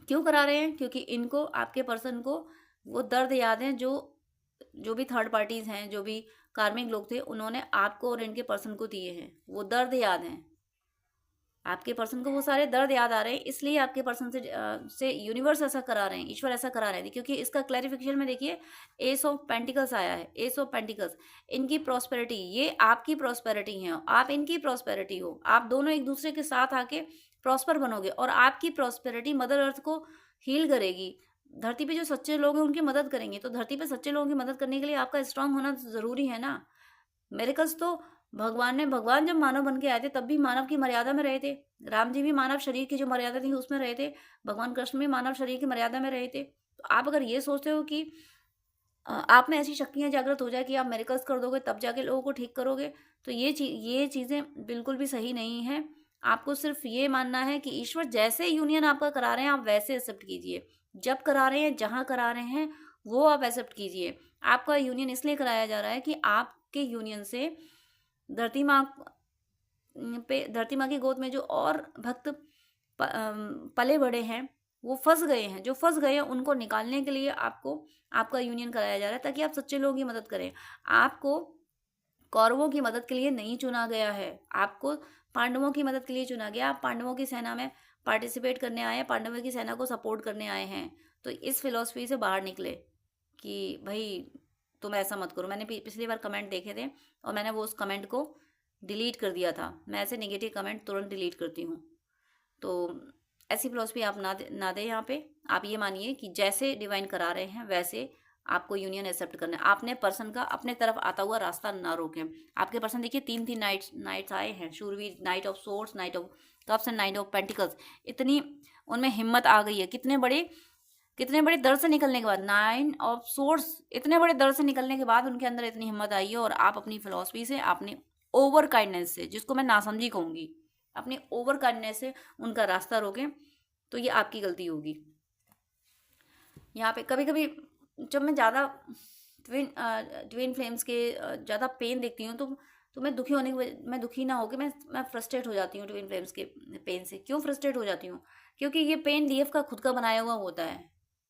क्यों करा रहे हैं? क्योंकि इनको, आपके पर्सन को वो दर्द याद है जो भी थर्ड पार्टीज हैं, जो भी कार्मिक लोग थे, उन्होंने आपको और इनके पर्सन को दिए हैं। वो दर्द याद हैं आपके पर्सन को, वो सारे दर्द याद आ रहे हैं। इसलिए आपके पर्सन से यूनिवर्स ऐसा करा रहे हैं, ईश्वर ऐसा करा रहे हैं। क्योंकि इसका क्लैरिफिकेशन में देखिए, एस ऑफ पेंटिकल्स आया है। एस ऑफ पेंटिकल्स, इनकी प्रॉस्पेरिटी, ये आपकी प्रॉस्पेरिटी है, आप इनकी प्रॉस्पेरिटी हो। आप दोनों एक दूसरे के साथ आके प्रॉस्पर बनोगे और आपकी प्रॉस्पेरिटी मदर अर्थ को हील करेगी। धरती पे जो सच्चे लोग हैं उनकी मदद करेंगे, तो धरती पे सच्चे लोगों की मदद करने के लिए आपका स्ट्रांग होना ज़रूरी है ना। मिरेकल्स तो भगवान जब मानव बन के आए थे तब भी मानव की मर्यादा में रहे थे। राम जी भी मानव शरीर की जो मर्यादा थी उसमें रहे थे, भगवान कृष्ण भी मानव शरीर की मर्यादा में रहे थे। तो आप अगर ये सोचते हो कि आप में ऐसी शक्तियाँ जागृत हो जाए कि आप मिरेकल्स कर दोगे तब जाके लोगों को ठीक करोगे, तो ये चीज़ें बिल्कुल भी सही नहीं है। आपको सिर्फ ये मानना है कि ईश्वर जैसे यूनियन आपका करा रहे हैं आप वैसे एक्सेप्ट कीजिए। जब करा रहे हैं, जहाँ करा रहे हैं, वो आप एक्सेप्ट कीजिए। आपका यूनियन इसलिए कराया जा रहा है कि आपके यूनियन से धरती माँ धरती माँ की गोद में जो और भक्त पले बड़े हैं वो फंस गए हैं, जो फंस गए हैं उनको निकालने के लिए आपको आपका यूनियन कराया जा रहा है ताकि आप सच्चे लोगों की मदद करें। आपको कौरवों की मदद के लिए नहीं चुना गया है, आपको पांडवों की मदद के लिए चुना गया। आप पांडवों की सेना में पार्टिसिपेट करने आए हैं, पांडवों की सेना को सपोर्ट करने आए हैं। तो इस फिलॉसफी से बाहर निकले कि भाई तुम ऐसा मत करो। मैंने पिछली बार कमेंट देखे थे और मैंने वो उस कमेंट को डिलीट कर दिया था। मैं ऐसे नेगेटिव कमेंट तुरंत डिलीट करती हूँ। तो ऐसी फिलॉसफी आप ना दें यहाँ पे। आप ये मानिए कि जैसे डिवाइन करा रहे हैं वैसे आपको यूनियन एक्सेप्ट करना है। आपने पर्सन का अपने तरफ आता हुआ रास्ता ना रोकें। आपके पर्सन देखिए 3 नाइट्स आए हैं, शूरवीर, night of swords, night of cups and night of pentacles. इतनी उनमें हिम्मत आ गई है, कितने बड़े दर्द से निकलने के बाद, 9 ऑफ सोर्ड्स, इतने बड़े दर्द से निकलने के बाद उनके अंदर इतनी हिम्मत आई है। और आप अपनी फिलॉसफी से, अपनी ओवर काइंडनेस से, जिसको मैं नासमझी कहूँगी, अपनी ओवर काइंडनेस से उनका रास्ता रोकें तो ये आपकी गलती होगी। यहाँ पे कभी कभी जब मैं ज़्यादा ट्विन फ्लेम्स के ज़्यादा पेन देखती हूँ तो मैं दुखी ना होकर मैं फ्रस्ट्रेट हो जाती हूँ ट्विन फ्लेम्स के पेन से। क्यों फ्रस्ट्रेट हो जाती हूँ? क्योंकि ये पेन डीएफ का खुद का बनाया हुआ होता है।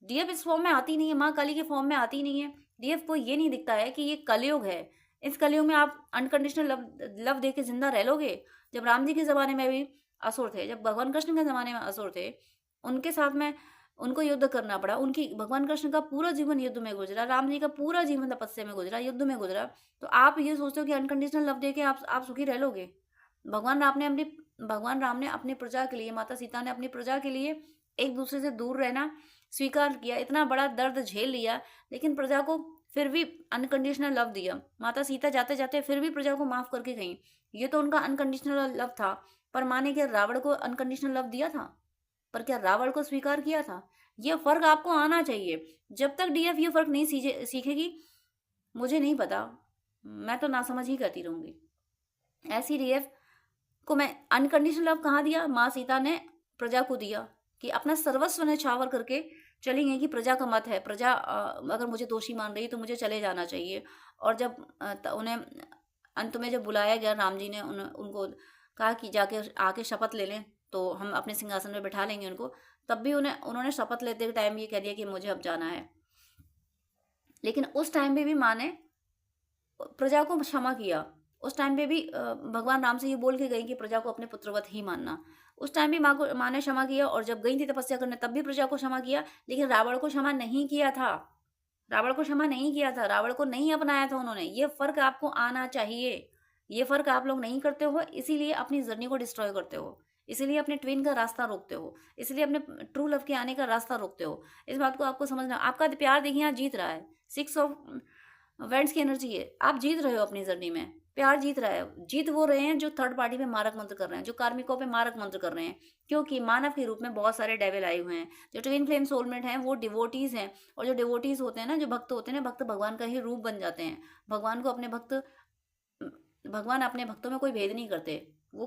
डीएफ इस फॉर्म में आती नहीं है, माँ काली के फॉर्म में आती नहीं है। डीएफ को ये नहीं दिखता है कि ये कलयुग है। इस कलयुग में आप अनकंडीशनल लव दे के जिंदा रह लोगे? जब राम जी के ज़माने में भी असुर थे, जब भगवान कृष्ण के ज़माने में असुर थे, उनके साथ में उनको युद्ध करना पड़ा। उनकी भगवान कृष्ण का पूरा जीवन युद्ध में गुजरा, राम जी का पूरा जीवन तपस्या में गुजरा, युद्ध में गुजरा। तो आप ये सोचते हो कि अनकंडीशनल लव दे के आप सुखी रह लोगे? भगवान राम ने अपनी प्रजा के लिए, माता सीता ने अपनी प्रजा के लिए एक दूसरे से दूर रहना स्वीकार किया, इतना बड़ा दर्द झेल लिया, लेकिन प्रजा को फिर भी अनकंडीशनल लव दिया। माता सीता जाते जाते फिर भी प्रजा को माफ करके गई। ये तो उनका अनकंडीशनल लव था। पर माने क्या रावण को अनकंडीशनल लव दिया था? पर क्या रावण को स्वीकार किया था? ये फर्क आपको आना चाहिए। जब तक डीएफ ये फर्क नहीं सीखेगी, मुझे नहीं पता, मैं तो नासमझ ही करती रहूंगी। ऐसी डीएफ को मैं अनकंडीशनल लव कहाँ दिया? माँ सीता ने प्रजा को दिया कि अपना सर्वस्व न्यौछावर करके चलेंगे कि प्रजा का मत है, प्रजा अगर मुझे दोषी मान रही है तो मुझे चले जाना चाहिए। और जब उन्हें अंत में जब बुलाया गया, राम जी ने उनको कहा कि जाके आके शपथ ले लें तो हम अपने सिंहासन में बैठा लेंगे उनको, तब भी उन्होंने शपथ लेते टाइम ये कह दिया कि मुझे अब जाना है। लेकिन उस टाइम पे भी माँ ने प्रजा को क्षमा किया। उस टाइम पे भी भगवान राम से ये बोल के गई कि प्रजा को अपने पुत्रवत ही मानना। उस टाइम भी माँ ने क्षमा किया। और जब गई थी तपस्या करने तब भी प्रजा को क्षमा किया। लेकिन रावण को क्षमा नहीं किया था। रावण को नहीं अपनाया था उन्होंने। ये फर्क आपको आना चाहिए। ये फर्क आप लोग नहीं करते हो, इसीलिए अपनी जर्नी को डिस्ट्रॉय करते हो, इसीलिए अपने ट्विन का रास्ता रोकते हो, इसलिए अपने ट्रू लव के आने का रास्ता रोकते हो। इस बात को आपको समझना। आपका प्यार देखिए यहाँ जीत रहा है, 6 ऑफ वेंट्स की एनर्जी है। आप जीत रहे हो अपनी जर्नी में, प्यार जीत रहा है। जीत वो रहे हैं जो थर्ड पार्टी पे मारक मंत्र कर रहे हैं, जो कार्मिकों पे मारक मंत्र कर रहे हैं। क्योंकि मानव के रूप में बहुत सारे डेविल आए हुए हैं। जो ट्विन फ्लेम सोलमेट हैं वो डिवोटीज हैं। और जो डिवोटीज होते हैं ना, जो भक्त होते हैं ना, भक्त भगवान का ही रूप बन जाते हैं। भगवान अपने भक्तों में कोई भेद नहीं करते, वो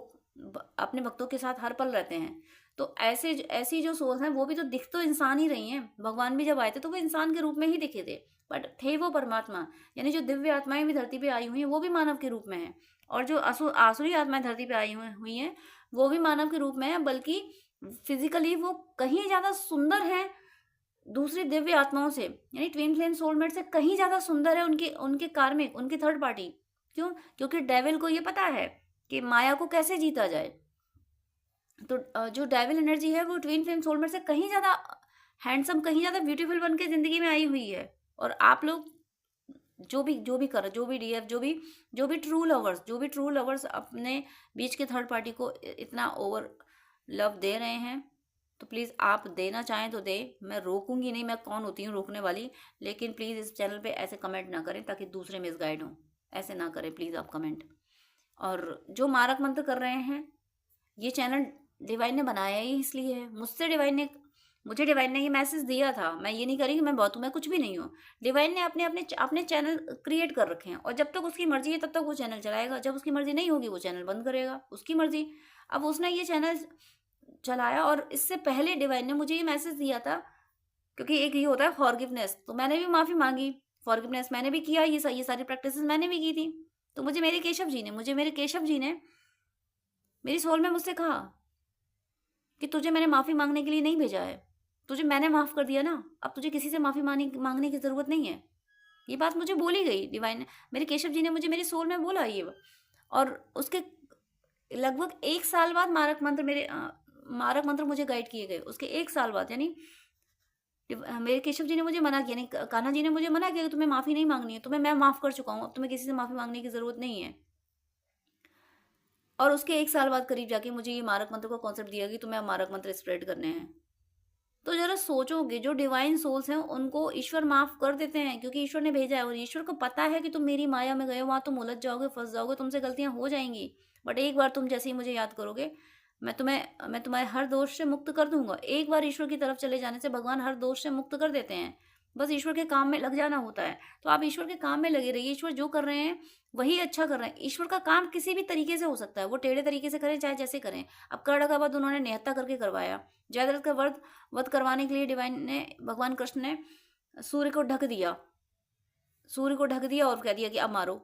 अपने भक्तों के साथ हर पल रहते हैं। तो ऐसी जो सोल्स हैं वो भी तो दिख तो इंसान ही रही हैं। भगवान भी जब आए थे तो वो इंसान के रूप में ही दिखे थे, बट थे वो परमात्मा। यानी जो दिव्य आत्माएं भी धरती पे आई हुई हैं वो भी मानव के रूप में है। और जो आसुरी आत्माएं धरती पे आई हुई हैं वो भी मानव के रूप में है, बल्कि फिजिकली वो कहीं ज्यादा सुंदर है दूसरी दिव्य आत्माओं से। यानी ट्विन फ्लेम सोलमेट से कहीं ज्यादा सुंदर है उनके कार्मिक, उनकी थर्ड पार्टी। क्यों? क्योंकि डेविल को ये पता है कि माया को कैसे जीता जाए। तो जो डेविल एनर्जी है वो ट्विन फ्लेम सोलमेट से कहीं ज्यादा हैंडसम, कहीं ज्यादा ब्यूटीफुल बन के जिंदगी में आई हुई है। और आप लोग जो भी डीएफ, जो भी ट्रू लवर्स अपने बीच के थर्ड पार्टी को इतना ओवर लव दे रहे हैं तो प्लीज़ आप देना चाहें तो दे, मैं रोकूंगी नहीं, मैं कौन होती हूँ रोकने वाली। लेकिन प्लीज़ इस चैनल पे ऐसे कमेंट ना करें ताकि दूसरे मिसगाइड हों, ऐसे ना करें प्लीज़ आप कमेंट। और जो मारक मंत्र कर रहे हैं, ये चैनल डिवाइन ने बनाया ही इसलिए है। मुझे डिवाइन ने ये मैसेज दिया था। मैं ये नहीं करी कि मैं बहुत हूँ, मैं कुछ भी नहीं हूँ। डिवाइन ने अपने अपने अपने चैनल क्रिएट कर रखे हैं और जब तक उसकी मर्जी है तब तक वो चैनल चलाएगा, जब उसकी मर्जी नहीं होगी वो चैनल बंद करेगा, उसकी मर्जी। अब उसने ये चैनल चलाया और इससे पहले डिवाइन ने मुझे ये मैसेज दिया था, क्योंकि एक ये होता है फॉरगिवनेस, तो मैंने भी माफ़ी मांगी, फॉरगिवनेस मैंने भी किया, ये सारी प्रैक्टिस मैंने भी की थी। तो मुझे मेरे केशव जी ने मेरी सोल में मुझसे कहा कि तुझे मैंने माफ़ी मांगने के लिए नहीं भेजा है, तुझे मैंने माफ़ कर दिया ना, अब तुझे किसी से माफ़ी मांगने की ज़रूरत नहीं है। ये बात मुझे बोली गई डिवाइन ने, मेरे केशव जी ने मुझे मेरी सोल में बोला ये। और उसके लगभग 1 साल बाद मारक मंत्र मुझे गाइड किए गए। उसके 1 साल बाद, यानी मेरे केशव जी ने मुझे मना किया, नहीं कान्हा जी ने मुझे मना किया कि तुम्हें माफ़ी नहीं मांगनी है, तुम्हें मैं माफ़ कर चुका हूँ, अब तुम्हें किसी से माफ़ी मांगने की ज़रूरत नहीं है। और उसके 1 साल बाद करीब जाके मुझे ये मारक मंत्र का कॉन्सेप्ट दिया कि तुम्हें मारक मंत्र स्प्रेड करने हैं। तो जरा सोचोगे, जो डिवाइन सोल्स हैं उनको ईश्वर माफ कर देते हैं क्योंकि ईश्वर ने भेजा है और ईश्वर को पता है कि तुम मेरी माया में गए हो, वहां तुम उलझ जाओगे, फंस जाओगे, तुमसे गलतियां हो जाएंगी। बट एक बार तुम जैसे ही मुझे याद करोगे, मैं तुम्हारे हर दोष से मुक्त कर दूंगा। एक बार ईश्वर की तरफ चले जाने से भगवान हर दोष से मुक्त कर देते हैं। बस ईश्वर के काम में लग जाना होता है। तो आप ईश्वर के काम में लगे रहिए। ईश्वर जो कर रहे हैं वही अच्छा कर रहे हैं। ईश्वर का काम किसी भी तरीके से हो सकता है, वो टेढ़े तरीके से करें चाहे जैसे करें। अब कर्ण का वध उन्होंने निहत्था करके करवाया। जयद्रथ का वध करवाने के लिए भगवान कृष्ण ने सूर्य को ढक दिया, और कह दिया कि अब मारो।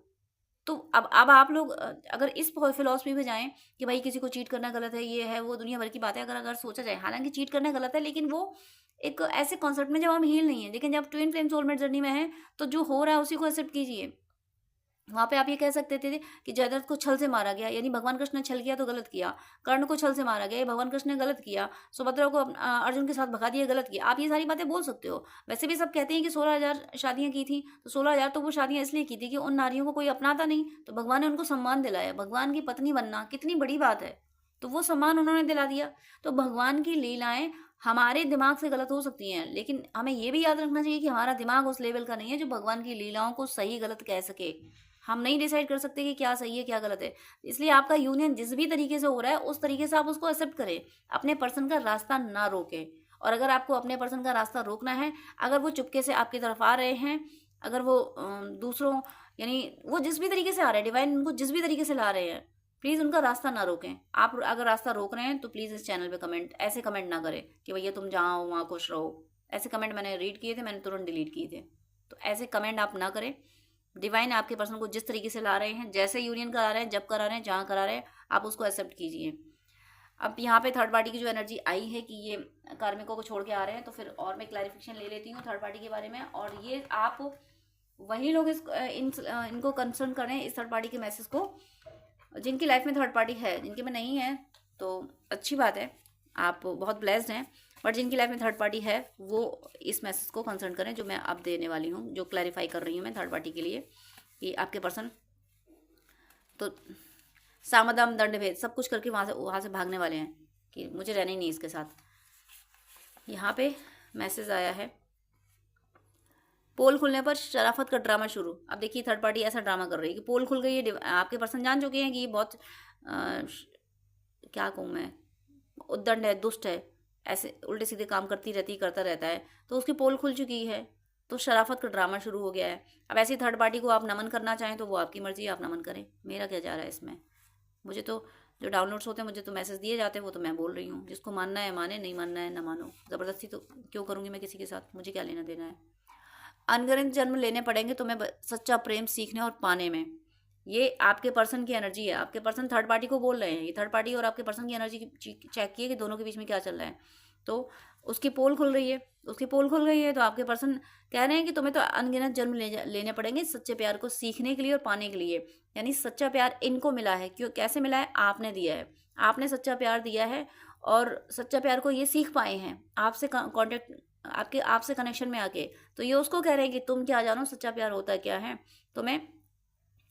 तो अब आप लोग अगर इस फिलॉसफी में जाएं कि भाई किसी को चीट करना गलत है, ये है वो, दुनिया भर की बातें अगर सोचा जाए, हालांकि चीट करना गलत है, लेकिन वो एक ऐसे कॉन्सेप्ट में जब हम हील नहीं है। लेकिन जब ट्विन फ्लेम सोलमेट जर्नी में है तो जो हो रहा है उसी को एक्सेप्ट कीजिए। वहां पे आप ये कह सकते थे कि जयद्रथ को छल से मारा गया, यानी भगवान कृष्ण ने छल किया तो गलत किया। कर्ण को छल से मारा गया, भगवान कृष्ण ने गलत किया। सुभद्रा को अर्जुन के साथ भगा दिया, गलत किया। आप ये सारी बातें बोल सकते हो। वैसे भी सब कहते हैं कि 16,000 शादियां की थी, तो 16,000 तो वो शादियां इसलिए की थी कि उन नारियों को कोई अपनाता नहीं, तो भगवान ने उनको सम्मान दिलाया। भगवान की पत्नी बनना कितनी बड़ी बात है, तो वो सम्मान उन्होंने दिला दिया। तो भगवान की लीलाएं हमारे दिमाग से गलत हो सकती हैं, लेकिन हमें ये भी याद रखना चाहिए कि हमारा दिमाग उस लेवल का नहीं है जो भगवान की लीलाओं को सही गलत कह सके। हम नहीं डिसाइड कर सकते कि क्या सही है क्या गलत है। इसलिए आपका यूनियन जिस भी तरीके से हो रहा है उस तरीके से आप उसको एक्सेप्ट करें, अपने पर्सन का रास्ता ना रोकें। और अगर आपको अपने पर्सन का रास्ता रोकना है, अगर वो चुपके से आपकी तरफ आ रहे हैं, अगर वो दूसरों, यानी वो जिस भी तरीके से आ रहे हैं, डिवाइन उनको जिस भी तरीके से ला रहे हैं, प्लीज़ उनका रास्ता ना रोकें। आप अगर रास्ता रोक रहे हैं तो प्लीज़ इस चैनल पे ऐसे कमेंट ना करें कि भैया तुम जहाँ हो वहाँ खुश रहो। ऐसे कमेंट मैंने रीड किए थे, मैंने तुरंत डिलीट किए थे। तो ऐसे कमेंट आप ना करें। डिवाइन आपके पर्सन को जिस तरीके से ला रहे हैं, जैसे यूनियन करा रहे हैं, जब करा रहे हैं, जहाँ करा रहे हैं, आप उसको एक्सेप्ट कीजिए। अब यहाँ पे थर्ड पार्टी की जो एनर्जी आई है कि ये कार्मिकों को छोड़ के आ रहे हैं, तो फिर और मैं क्लैरिफिकेशन ले लेती हूँ थर्ड पार्टी के बारे में। और ये आप वही लोग इनको कंसर्न करें इस थर्ड पार्टी के मैसेज को जिनकी लाइफ में थर्ड पार्टी है। जिनके में नहीं है तो अच्छी बात है, आप बहुत ब्लेस्ड हैं। बट जिनकी लाइफ में थर्ड पार्टी है वो इस मैसेज को कंसर्न करें जो मैं अब देने वाली हूँ, जो क्लैरिफाई कर रही हूँ मैं थर्ड पार्टी के लिए, कि आपके पर्सन तो सामदाम दंड भेद सब कुछ करके वहाँ से भागने वाले हैं कि मुझे रहना ही नहीं इसके साथ। यहाँ पे मैसेज आया है, पोल खुलने पर शराफत का ड्रामा शुरू। अब देखिए थर्ड पार्टी ऐसा ड्रामा कर रही है कि पोल खुल गई है। आपके पर्सन जान चुके हैं कि ये बहुत क्या कहूँ मैं, उद्दंड है, दुष्ट है, ऐसे उल्टे सीधे काम करता रहता है। तो उसकी पोल खुल चुकी है, तो शराफत का ड्रामा शुरू हो गया है। अब ऐसी थर्ड पार्टी को आप नमन करना चाहें तो वो आपकी मर्जी है, आप नमन करें, मेरा क्या जा रहा है इसमें। मुझे तो जो डाउनलोड्स होते हैं, मुझे तो मैसेज दिए जाते हैं, वो तो मैं बोल रही हूँ। जिसको मानना है माने, नहीं मानना है ना मानो। ज़बरदस्ती तो क्यों करूँगी मैं किसी के साथ, मुझे क्या लेना देना है। अनगिनत जन्म लेने पड़ेंगे तुम्हें सच्चा प्रेम सीखने और पाने में। ये आपके पर्सन की एनर्जी है। आपके पर्सन थर्ड पार्टी को बोल रहे हैं। ये थर्ड पार्टी और आपके पर्सन की एनर्जी चेक किए कि दोनों के बीच में क्या चल रहा है। तो उसकी पोल खुल रही है, उसकी पोल खुल गई है। तो आपके पर्सन कह रहे हैं कि तुम्हें तो अनगिनत जन्म लेने पड़ेंगे सच्चे प्यार को सीखने के लिए और पाने के लिए। यानी सच्चा प्यार इनको मिला है। क्यों, कैसे मिला है? आपने दिया है, आपने सच्चा प्यार दिया है और सच्चा प्यार को ये सीख पाए हैं आपसे कॉन्टेक्ट, आपसे कनेक्शन में आके। तो ये उसको कह रहे हैं कि तुम क्या जानो सच्चा प्यार होता क्या है। तुम्हें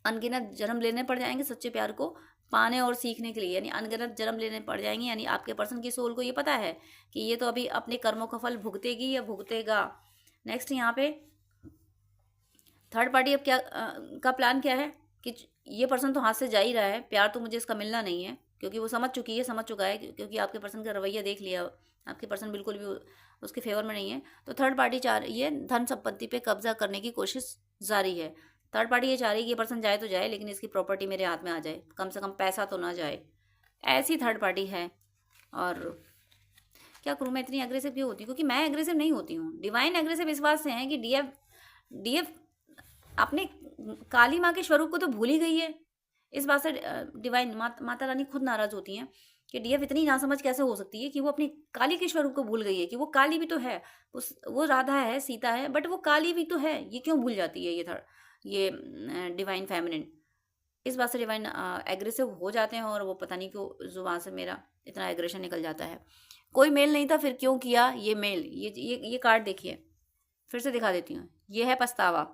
अनगिनत जन्म लेने पड़ जाएंगे सच्चे प्यार को पाने और सीखने के लिए, यानी अनगिनत जन्म लेने पड़ जाएंगे। यानी आपके पर्सन की सोल को ये पता है कि ये तो अभी अपने कर्मों का फल भुगतेगी या भुगतेगा। नेक्स्ट यहाँ पे थर्ड पार्टी अब क्या का प्लान क्या है कि ये पर्सन तो हाथ से जा ही रहा है, प्यार तो मुझे इसका मिलना नहीं है, क्योंकि वो समझ चुका है, क्योंकि आपके पर्सन का रवैया देख लिया, आपके पर्सन बिल्कुल भी उसके फेवर में नहीं है। तो थर्ड पार्टी चाह रही है धन संपत्ति पे कब्जा करने की कोशिश जारी है। थर्ड पार्टी ये चाह रही है कि ये पर्सन जाए तो जाए, लेकिन इसकी प्रॉपर्टी मेरे हाथ में आ जाए, कम से कम पैसा तो ना जाए, ऐसी थर्ड पार्टी है। और क्या करूँ, मैं इतनी एग्रेसिव क्यों होती हूँ? क्योंकि मैं एग्रेसिव नहीं होती हूँ। डिवाइन एग्रेसिव इस बात से है कि डीएफ डीएफ अपने काली माँ के स्वरूप को तो भूल ही गई है। इस बात से डिवाइन माता रानी खुद नाराज होती हैं कि डीएफ इतनी नासमझ कैसे हो सकती है कि वो अपनी काली के स्वरूप को भूल गई है, कि वो काली भी तो है, वो राधा है, सीता है, बट वो काली भी तो है, ये क्यों भूल जाती है ये डिवाइन फेमिनिन। इस बात से डिवाइन एग्रेसिव हो जाते हैं, और वो पता नहीं क्यों जुबान से मेरा इतना एग्रेशन निकल जाता है। कोई मेल नहीं था, फिर क्यों किया ये मेल? ये कार्ड देखिए, फिर से दिखा देती हूँ। ये है पछतावा,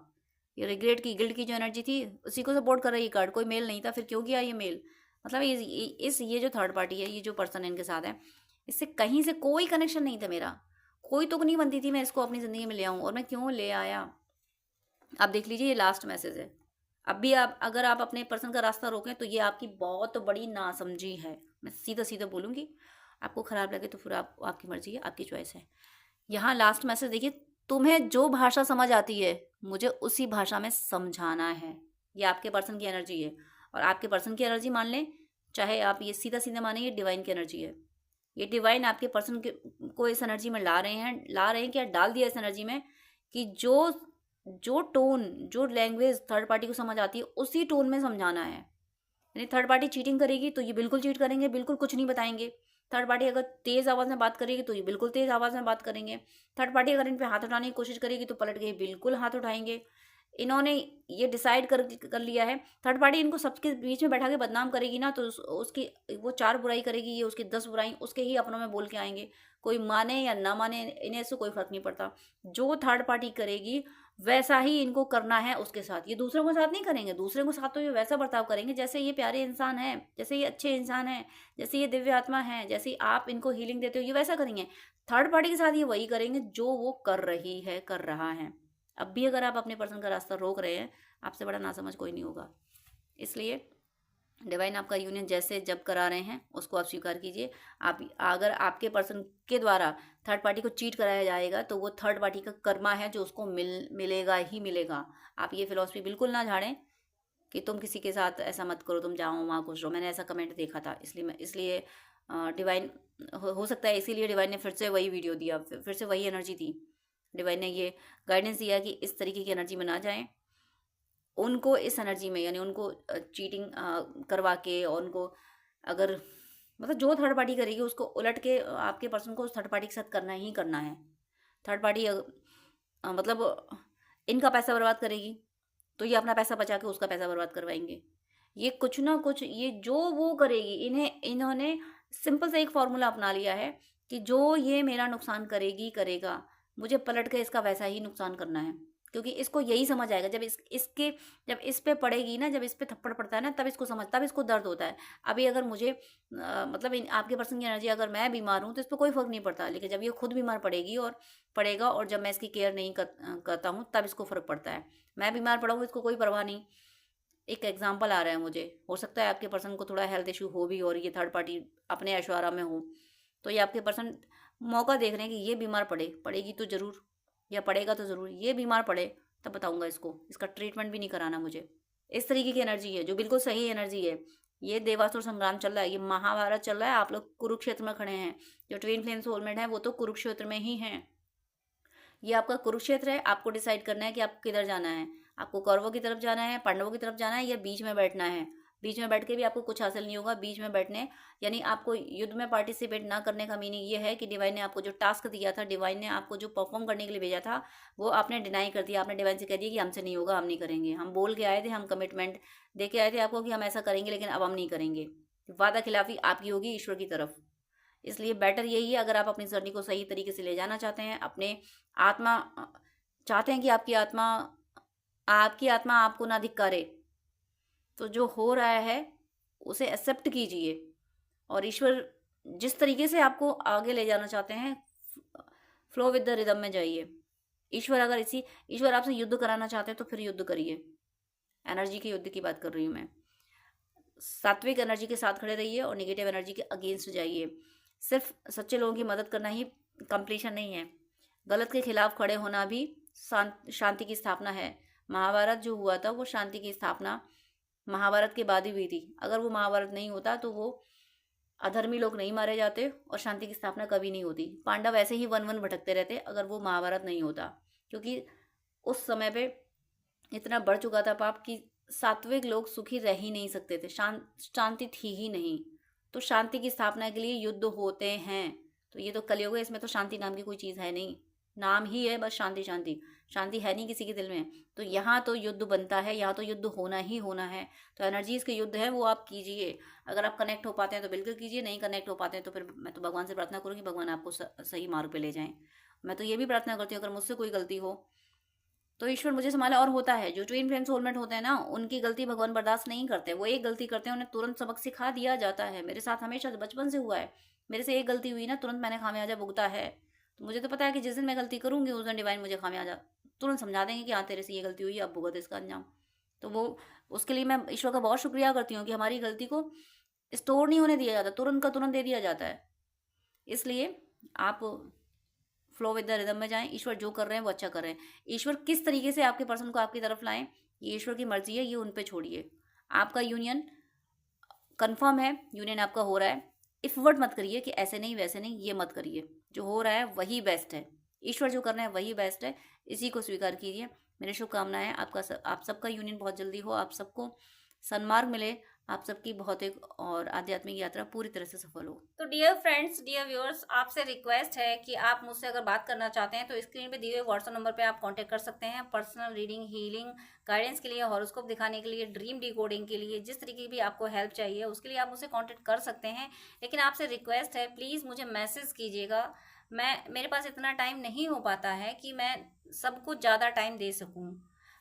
ये रिग्रेट की, गिल्ट की जो एनर्जी थी उसी को सपोर्ट कर रहा है ये कार्ड। कोई मेल नहीं था, फिर क्यों किया ये मेल? मतलब ये जो थर्ड पार्टी है, ये जो पर्सन इनके साथ है, इससे कहीं से कोई कनेक्शन नहीं था मेरा, कोई तुक नहीं बनती थी मैं इसको अपनी ज़िंदगी में ले आऊँ, और मैं क्यों ले आया। आप देख लीजिए, ये लास्ट मैसेज है। अब भी आप अगर आप अपने पर्सन का रास्ता रोकें तो ये आपकी बहुत बड़ी नासमझी है। मैं सीधा सीधा बोलूँगी, आपको ख़राब लगे तो फिर आपकी मर्जी है, आपकी चॉइस है। यहाँ लास्ट मैसेज देखिए, तुम्हें जो भाषा समझ आती है मुझे उसी भाषा में समझाना है। ये आपके पर्सन की एनर्जी है, और आपके पर्सन की एनर्जी मान लें, चाहे आप ये सीधा सीधा माने, ये डिवाइन की एनर्जी है। ये डिवाइन आपके पर्सन को इस एनर्जी में ला रहे हैं क्या, डाल दिया इस एनर्जी में, कि जो टोन, जो लैंग्वेज थर्ड पार्टी को समझ आती है उसी टोन में समझाना है। यानी थर्ड पार्टी चीटिंग करेगी तो ये बिल्कुल चीट करेंगे, बिल्कुल कुछ नहीं बताएंगे। थर्ड पार्टी अगर तेज़ आवाज़ में बात करेगी तो ये बिल्कुल तेज़ आवाज़ में बात करेंगे। थर्ड पार्टी अगर इन पे हाथ उठाने की कोशिश करेगी तो पलट के बिल्कुल हाथ उठाएंगे। इन्होंने ये डिसाइड कर लिया है। थर्ड पार्टी इनको सबके बीच में बैठा के बदनाम करेगी ना, तो उसकी वो 4 बुराई करेगी, ये उसकी 10 बुराई उसके ही अपनों में बोल के आएंगे। कोई माने या ना माने, इन्हें इससे कोई फर्क नहीं पड़ता। जो थर्ड पार्टी करेगी वैसा ही इनको करना है उसके साथ। ये दूसरों के साथ नहीं करेंगे, दूसरे के साथ तो ये वैसा बर्ताव करेंगे जैसे ये प्यारे इंसान हैं, जैसे ये अच्छे इंसान हैं, जैसे ये दिव्य आत्मा हैं, जैसे आप इनको हीलिंग देते हो, ये वैसा करेंगे। थर्ड पार्टी के साथ ये वही करेंगे जो वो कर रही है, कर रहा है। अब भी अगर आप अपने पर्सन का रास्ता रोक रहे हैं, आपसे बड़ा नासमझ कोई नहीं होगा। इसलिए डिवाइन आपका यूनियन जैसे जब करा रहे हैं उसको आप स्वीकार कीजिए। आप अगर आपके पर्सन के द्वारा थर्ड पार्टी को चीट कराया जाएगा तो वो थर्ड पार्टी का कर्मा है जो उसको मिलेगा ही मिलेगा। आप ये फिलॉसफी बिल्कुल ना झाड़ें कि तुम किसी के साथ ऐसा मत करो, तुम जाओ वहाँ खुश रहो। मैंने ऐसा कमेंट देखा था, इसलिए डिवाइन हो सकता है इसीलिए डिवाइन ने फिर से वही वीडियो दिया, फिर से वही एनर्जी थी। डिवाइन ने ये गाइडेंस दिया कि इस तरीके की एनर्जी में ना जाएं, उनको इस एनर्जी में, यानी उनको चीटिंग करवा के, और उनको अगर मतलब जो थर्ड पार्टी करेगी उसको उलट के आपके पर्सन को उस थर्ड पार्टी के साथ करना ही करना है। थर्ड पार्टी मतलब इनका पैसा बर्बाद करेगी तो ये अपना पैसा बचा के उसका पैसा बर्बाद करवाएंगे। ये कुछ ना कुछ, ये जो वो करेगी, इन्होंने सिंपल सा एक फॉर्मूला अपना लिया है कि जो ये मेरा नुकसान करेगा, मुझे पलट के इसका वैसा ही नुकसान करना है। क्योंकि इसको यही समझ आएगा जब जब इस पे पड़ेगी ना, जब इस पे थप्पड़ पड़ता है ना, तब इसको दर्द होता है। अभी अगर मुझे मतलब आपके पर्सन की एनर्जी, अगर मैं बीमार हूँ तो इस पर कोई फर्क नहीं पड़ता, लेकिन जब ये खुद बीमार पड़ेगा और जब मैं इसकी केयर नहीं करता हूँ तब इसको फ़र्क पड़ता है। मैं बीमार पड़ा हूँ, इसको कोई परवाह नहीं। एक एग्जाम्पल आ रहा है मुझे, हो सकता है आपके पर्सन को थोड़ा हेल्थ इशू हो भी और ये थर्ड पार्टी अपने ऐशो में हो, तो ये आपके पर्सन मौका देख रहे हैं कि ये बीमार पड़ेगी तो ज़रूर, या पड़ेगा तो ज़रूर, ये बीमार पड़े तब बताऊंगा इसको, इसका ट्रीटमेंट भी नहीं कराना मुझे। इस तरीके की एनर्जी है जो बिल्कुल सही एनर्जी है। ये देवासुर संग्राम चल रहा है, ये महाभारत चल रहा है, आप लोग कुरुक्षेत्र में खड़े हैं। जो ट्विन फ्लेम सोलमेट है वो तो कुरुक्षेत्र में ही हैं। ये आपका कुरुक्षेत्र है, आपको डिसाइड करना है कि आपको किधर जाना है। आपको कौरवों की तरफ जाना है, पांडवों की तरफ जाना है, या बीच में बैठना है। बीच में बैठ के भी आपको कुछ हासिल नहीं होगा। बीच में बैठने यानी आपको युद्ध में पार्टिसिपेट ना करने का मीनिंग ये है कि डिवाइन ने आपको जो टास्क दिया था, डिवाइन ने आपको जो परफॉर्म करने के लिए भेजा था, वो आपने डिनाई कर दिया। आपने डिवाइन से कह दिया कि हमसे नहीं होगा, हम नहीं करेंगे। हम बोल के आए थे, हम कमिटमेंट दे के आए थे आपको कि हम ऐसा करेंगे, लेकिन अब हम नहीं करेंगे। वादा खिलाफी आपकी होगी ईश्वर की तरफ। इसलिए बेटर यही है, अगर आप अपनी जर्नी को सही तरीके से ले जाना चाहते हैं, अपने आत्मा चाहते हैं कि आपकी आत्मा आपको ना धिक्कारे, तो जो हो रहा है उसे एक्सेप्ट कीजिए। और ईश्वर जिस तरीके से आपको आगे ले जाना चाहते हैं, फ्लो विद द रिदम में जाइए। ईश्वर आपसे युद्ध कराना चाहते हैं तो फिर युद्ध करिए। एनर्जी के युद्ध की बात कर रही हूँ मैं। सात्विक एनर्जी के साथ खड़े रहिए और नेगेटिव एनर्जी के अगेंस्ट जाइए। सिर्फ सच्चे लोगों की मदद करना ही कंप्लीशन नहीं है, गलत के खिलाफ खड़े होना भी शांति की स्थापना है। महाभारत जो हुआ था वो शांति की स्थापना महाभारत के बाद ही हुई थी। अगर वो महाभारत नहीं होता तो वो अधर्मी लोग नहीं मारे जाते और शांति की स्थापना कभी नहीं होती। पांडव ऐसे ही वन वन भटकते रहते अगर वो महाभारत नहीं होता, क्योंकि उस समय पे इतना बढ़ चुका था पाप कि सात्विक लोग सुखी रह ही नहीं सकते थे, शांति थी ही नहीं। तो शांति की स्थापना के लिए युद्ध होते हैं। तो ये तो कलयुग है, इसमें तो शांति नाम की कोई चीज़ है नहीं, नाम ही है बस शांति। शांति शांति है नहीं किसी के दिल में। तो यहाँ तो युद्ध बनता है, यहाँ तो युद्ध होना ही होना है। तो एनर्जीज के युद्ध है वो आप कीजिए। अगर आप कनेक्ट हो पाते हैं तो बिल्कुल कीजिए, नहीं कनेक्ट हो पाते हैं तो फिर मैं तो भगवान से प्रार्थना करूँगी भगवान आपको सही मार्ग पे ले जाएं। मैं तो ये भी प्रार्थना करती हूँ अगर मुझसे कोई गलती हो तो ईश्वर मुझे संभाले। और होता है जो ट्विन फ्लेम सोलमेट होते हैं ना, उनकी गलती भगवान बर्दाश्त नहीं करते। वो एक गलती करते हैं, उन्हें तुरंत सबक सिखा दिया जाता है। मेरे साथ हमेशा बचपन से हुआ है, मेरे से एक गलती हुई ना, तुरंत मैंने खामियाजा भुगता है। तो मुझे तो पता है कि जिस दिन मैं गलती करूंगी उस दिन डिवाइन मुझे खामियाजा तुरंत समझा देंगे कि हाँ तेरे से ये गलती हुई, अब भुगत इसका अंजाम। तो वो उसके लिए मैं ईश्वर का बहुत शुक्रिया करती हूँ कि हमारी गलती को स्टोर नहीं होने दिया जाता, तुरंत का तुरंत दे दिया जाता है। इसलिए आप फ्लो विद द रिदम में जाएं। ईश्वर जो कर रहे हैं वो अच्छा कर रहे हैं। ईश्वर किस तरीके से आपके पर्सन को आपकी तरफ लाएं, ये ईश्वर की मर्जी है, ये उन पे छोड़िए। आपका यूनियन कंफर्म है, यूनियन आपका हो रहा है। इफवर्ट मत करिए कि ऐसे नहीं वैसे नहीं, ये मत करिए। जो हो रहा है वही बेस्ट है, ईश्वर जो कर रहे हैं वही बेस्ट है, इसी को स्वीकार कीजिए। मेरी शुभकामनाएं आप सबका यूनियन बहुत जल्दी हो, आप सबको सन्मार्ग मिले, आप सबकी भौतिक और आध्यात्मिक यात्रा पूरी तरह से सफल हो। तो डियर फ्रेंड्स, डियर व्यूअर्स, आपसे रिक्वेस्ट है कि आप मुझसे अगर बात करना चाहते हैं तो स्क्रीन पे दिए हुए व्हाट्सएप नंबर पे आप कांटेक्ट कर सकते हैं। पर्सनल रीडिंग, हीलिंग, गाइडेंस के लिए, हॉरोस्कोप दिखाने के लिए, ड्रीम डिकोडिंग के लिए, जिस तरीके की भी आपको हेल्प चाहिए उसके लिए आप मुझसे कॉन्टेक्ट कर सकते हैं। लेकिन आपसे रिक्वेस्ट है प्लीज़ मुझे मैसेज कीजिएगा। मेरे पास इतना टाइम नहीं हो पाता है कि मैं सबको ज़्यादा टाइम दे सकूँ।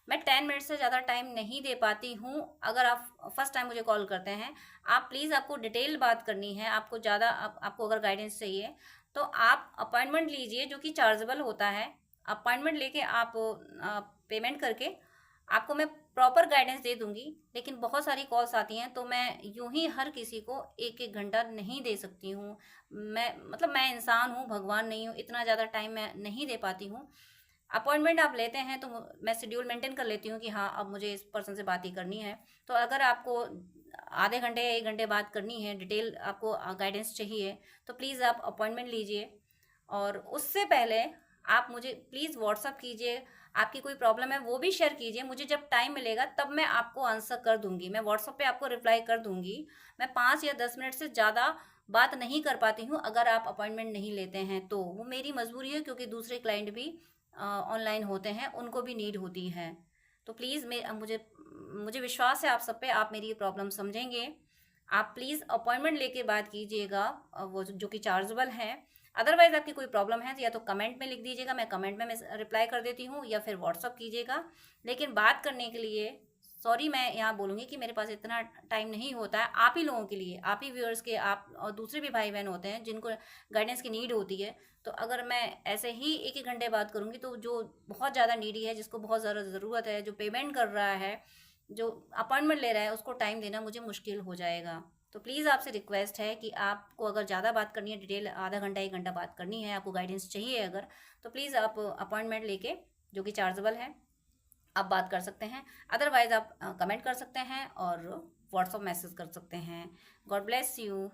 मैं 10 मिनट से ज़्यादा टाइम नहीं दे पाती हूँ। अगर आप फर्स्ट टाइम मुझे कॉल करते हैं, आप प्लीज़, आपको डिटेल बात करनी है, आपको ज़्यादा आपको अगर गाइडेंस चाहिए तो आप अपॉइंटमेंट लीजिए, जो कि चार्जेबल होता है। अपॉइंटमेंट लेके आप पेमेंट करके आपको मैं प्रॉपर गाइडेंस दे दूंगी। लेकिन बहुत सारी कॉल्स आती हैं तो मैं यूं ही हर किसी को एक एक घंटा नहीं दे सकती हूँ। मैं इंसान हूँ, भगवान नहीं हूँ, इतना ज़्यादा टाइम मैं नहीं दे पाती हूँ। अपॉइंटमेंट आप लेते हैं तो मैं शेड्यूल मेंटेन कर लेती हूँ कि हाँ अब मुझे इस पर्सन से बात ही करनी है। तो अगर आपको आधे घंटे या 1 घंटे बात करनी है, डिटेल आपको गाइडेंस चाहिए, तो प्लीज़ आप अपॉइंटमेंट लीजिए। और उससे पहले आप मुझे प्लीज़ व्हाट्सअप कीजिए, आपकी कोई प्रॉब्लम है वो भी शेयर कीजिए। मुझे जब टाइम मिलेगा तब मैं आपको आंसर कर दूंगी, मैं व्हाट्सअप पे आपको रिप्लाई कर दूंगी। मैं 5 या 10 मिनट से ज़्यादा बात नहीं कर पाती हूँ अगर आप अपॉइंटमेंट नहीं लेते हैं तो। वो मेरी मजबूरी है, क्योंकि दूसरे क्लाइंट भी ऑनलाइन होते हैं, उनको भी नीड होती है। तो प्लीज़ मुझे विश्वास है आप सब पे, आप मेरी प्रॉब्लम समझेंगे। आप प्लीज़ अपॉइंटमेंट लेके बात कीजिएगा, वो जो कि चार्जेबल है। अदरवाइज़ आपकी कोई प्रॉब्लम है तो या तो कमेंट में लिख दीजिएगा, मैं कमेंट में रिप्लाई कर देती हूँ, या फिर व्हाट्सअप कीजिएगा। लेकिन बात करने के लिए सॉरी, मैं यहाँ बोलूँगी कि मेरे पास इतना टाइम नहीं होता है। आप ही लोगों के लिए, आप ही व्यूअर्स के, आप और दूसरे भी भाई बहन होते हैं जिनको गाइडेंस की नीड होती है। तो अगर मैं ऐसे ही 1-1 घंटे बात करूँगी तो जो बहुत ज़्यादा नीडी है, जिसको बहुत ज़्यादा ज़रूरत है, जो पेमेंट कर रहा है, जो अपॉइंटमेंट ले रहा है, उसको टाइम देना मुझे मुश्किल हो जाएगा। तो प्लीज़ आपसे रिक्वेस्ट है कि आपको अगर ज़्यादा बात करनी है, डिटेल आधा घंटा 1 घंटा बात करनी है, आपको गाइडेंस चाहिए अगर, तो प्लीज़ आप अपॉइंटमेंट लेके, जो कि चार्जेबल है, आप बात कर सकते हैं। अदरवाइज़ आप कमेंट कर सकते हैं और व्हाट्सअप मैसेज कर सकते हैं। God bless you.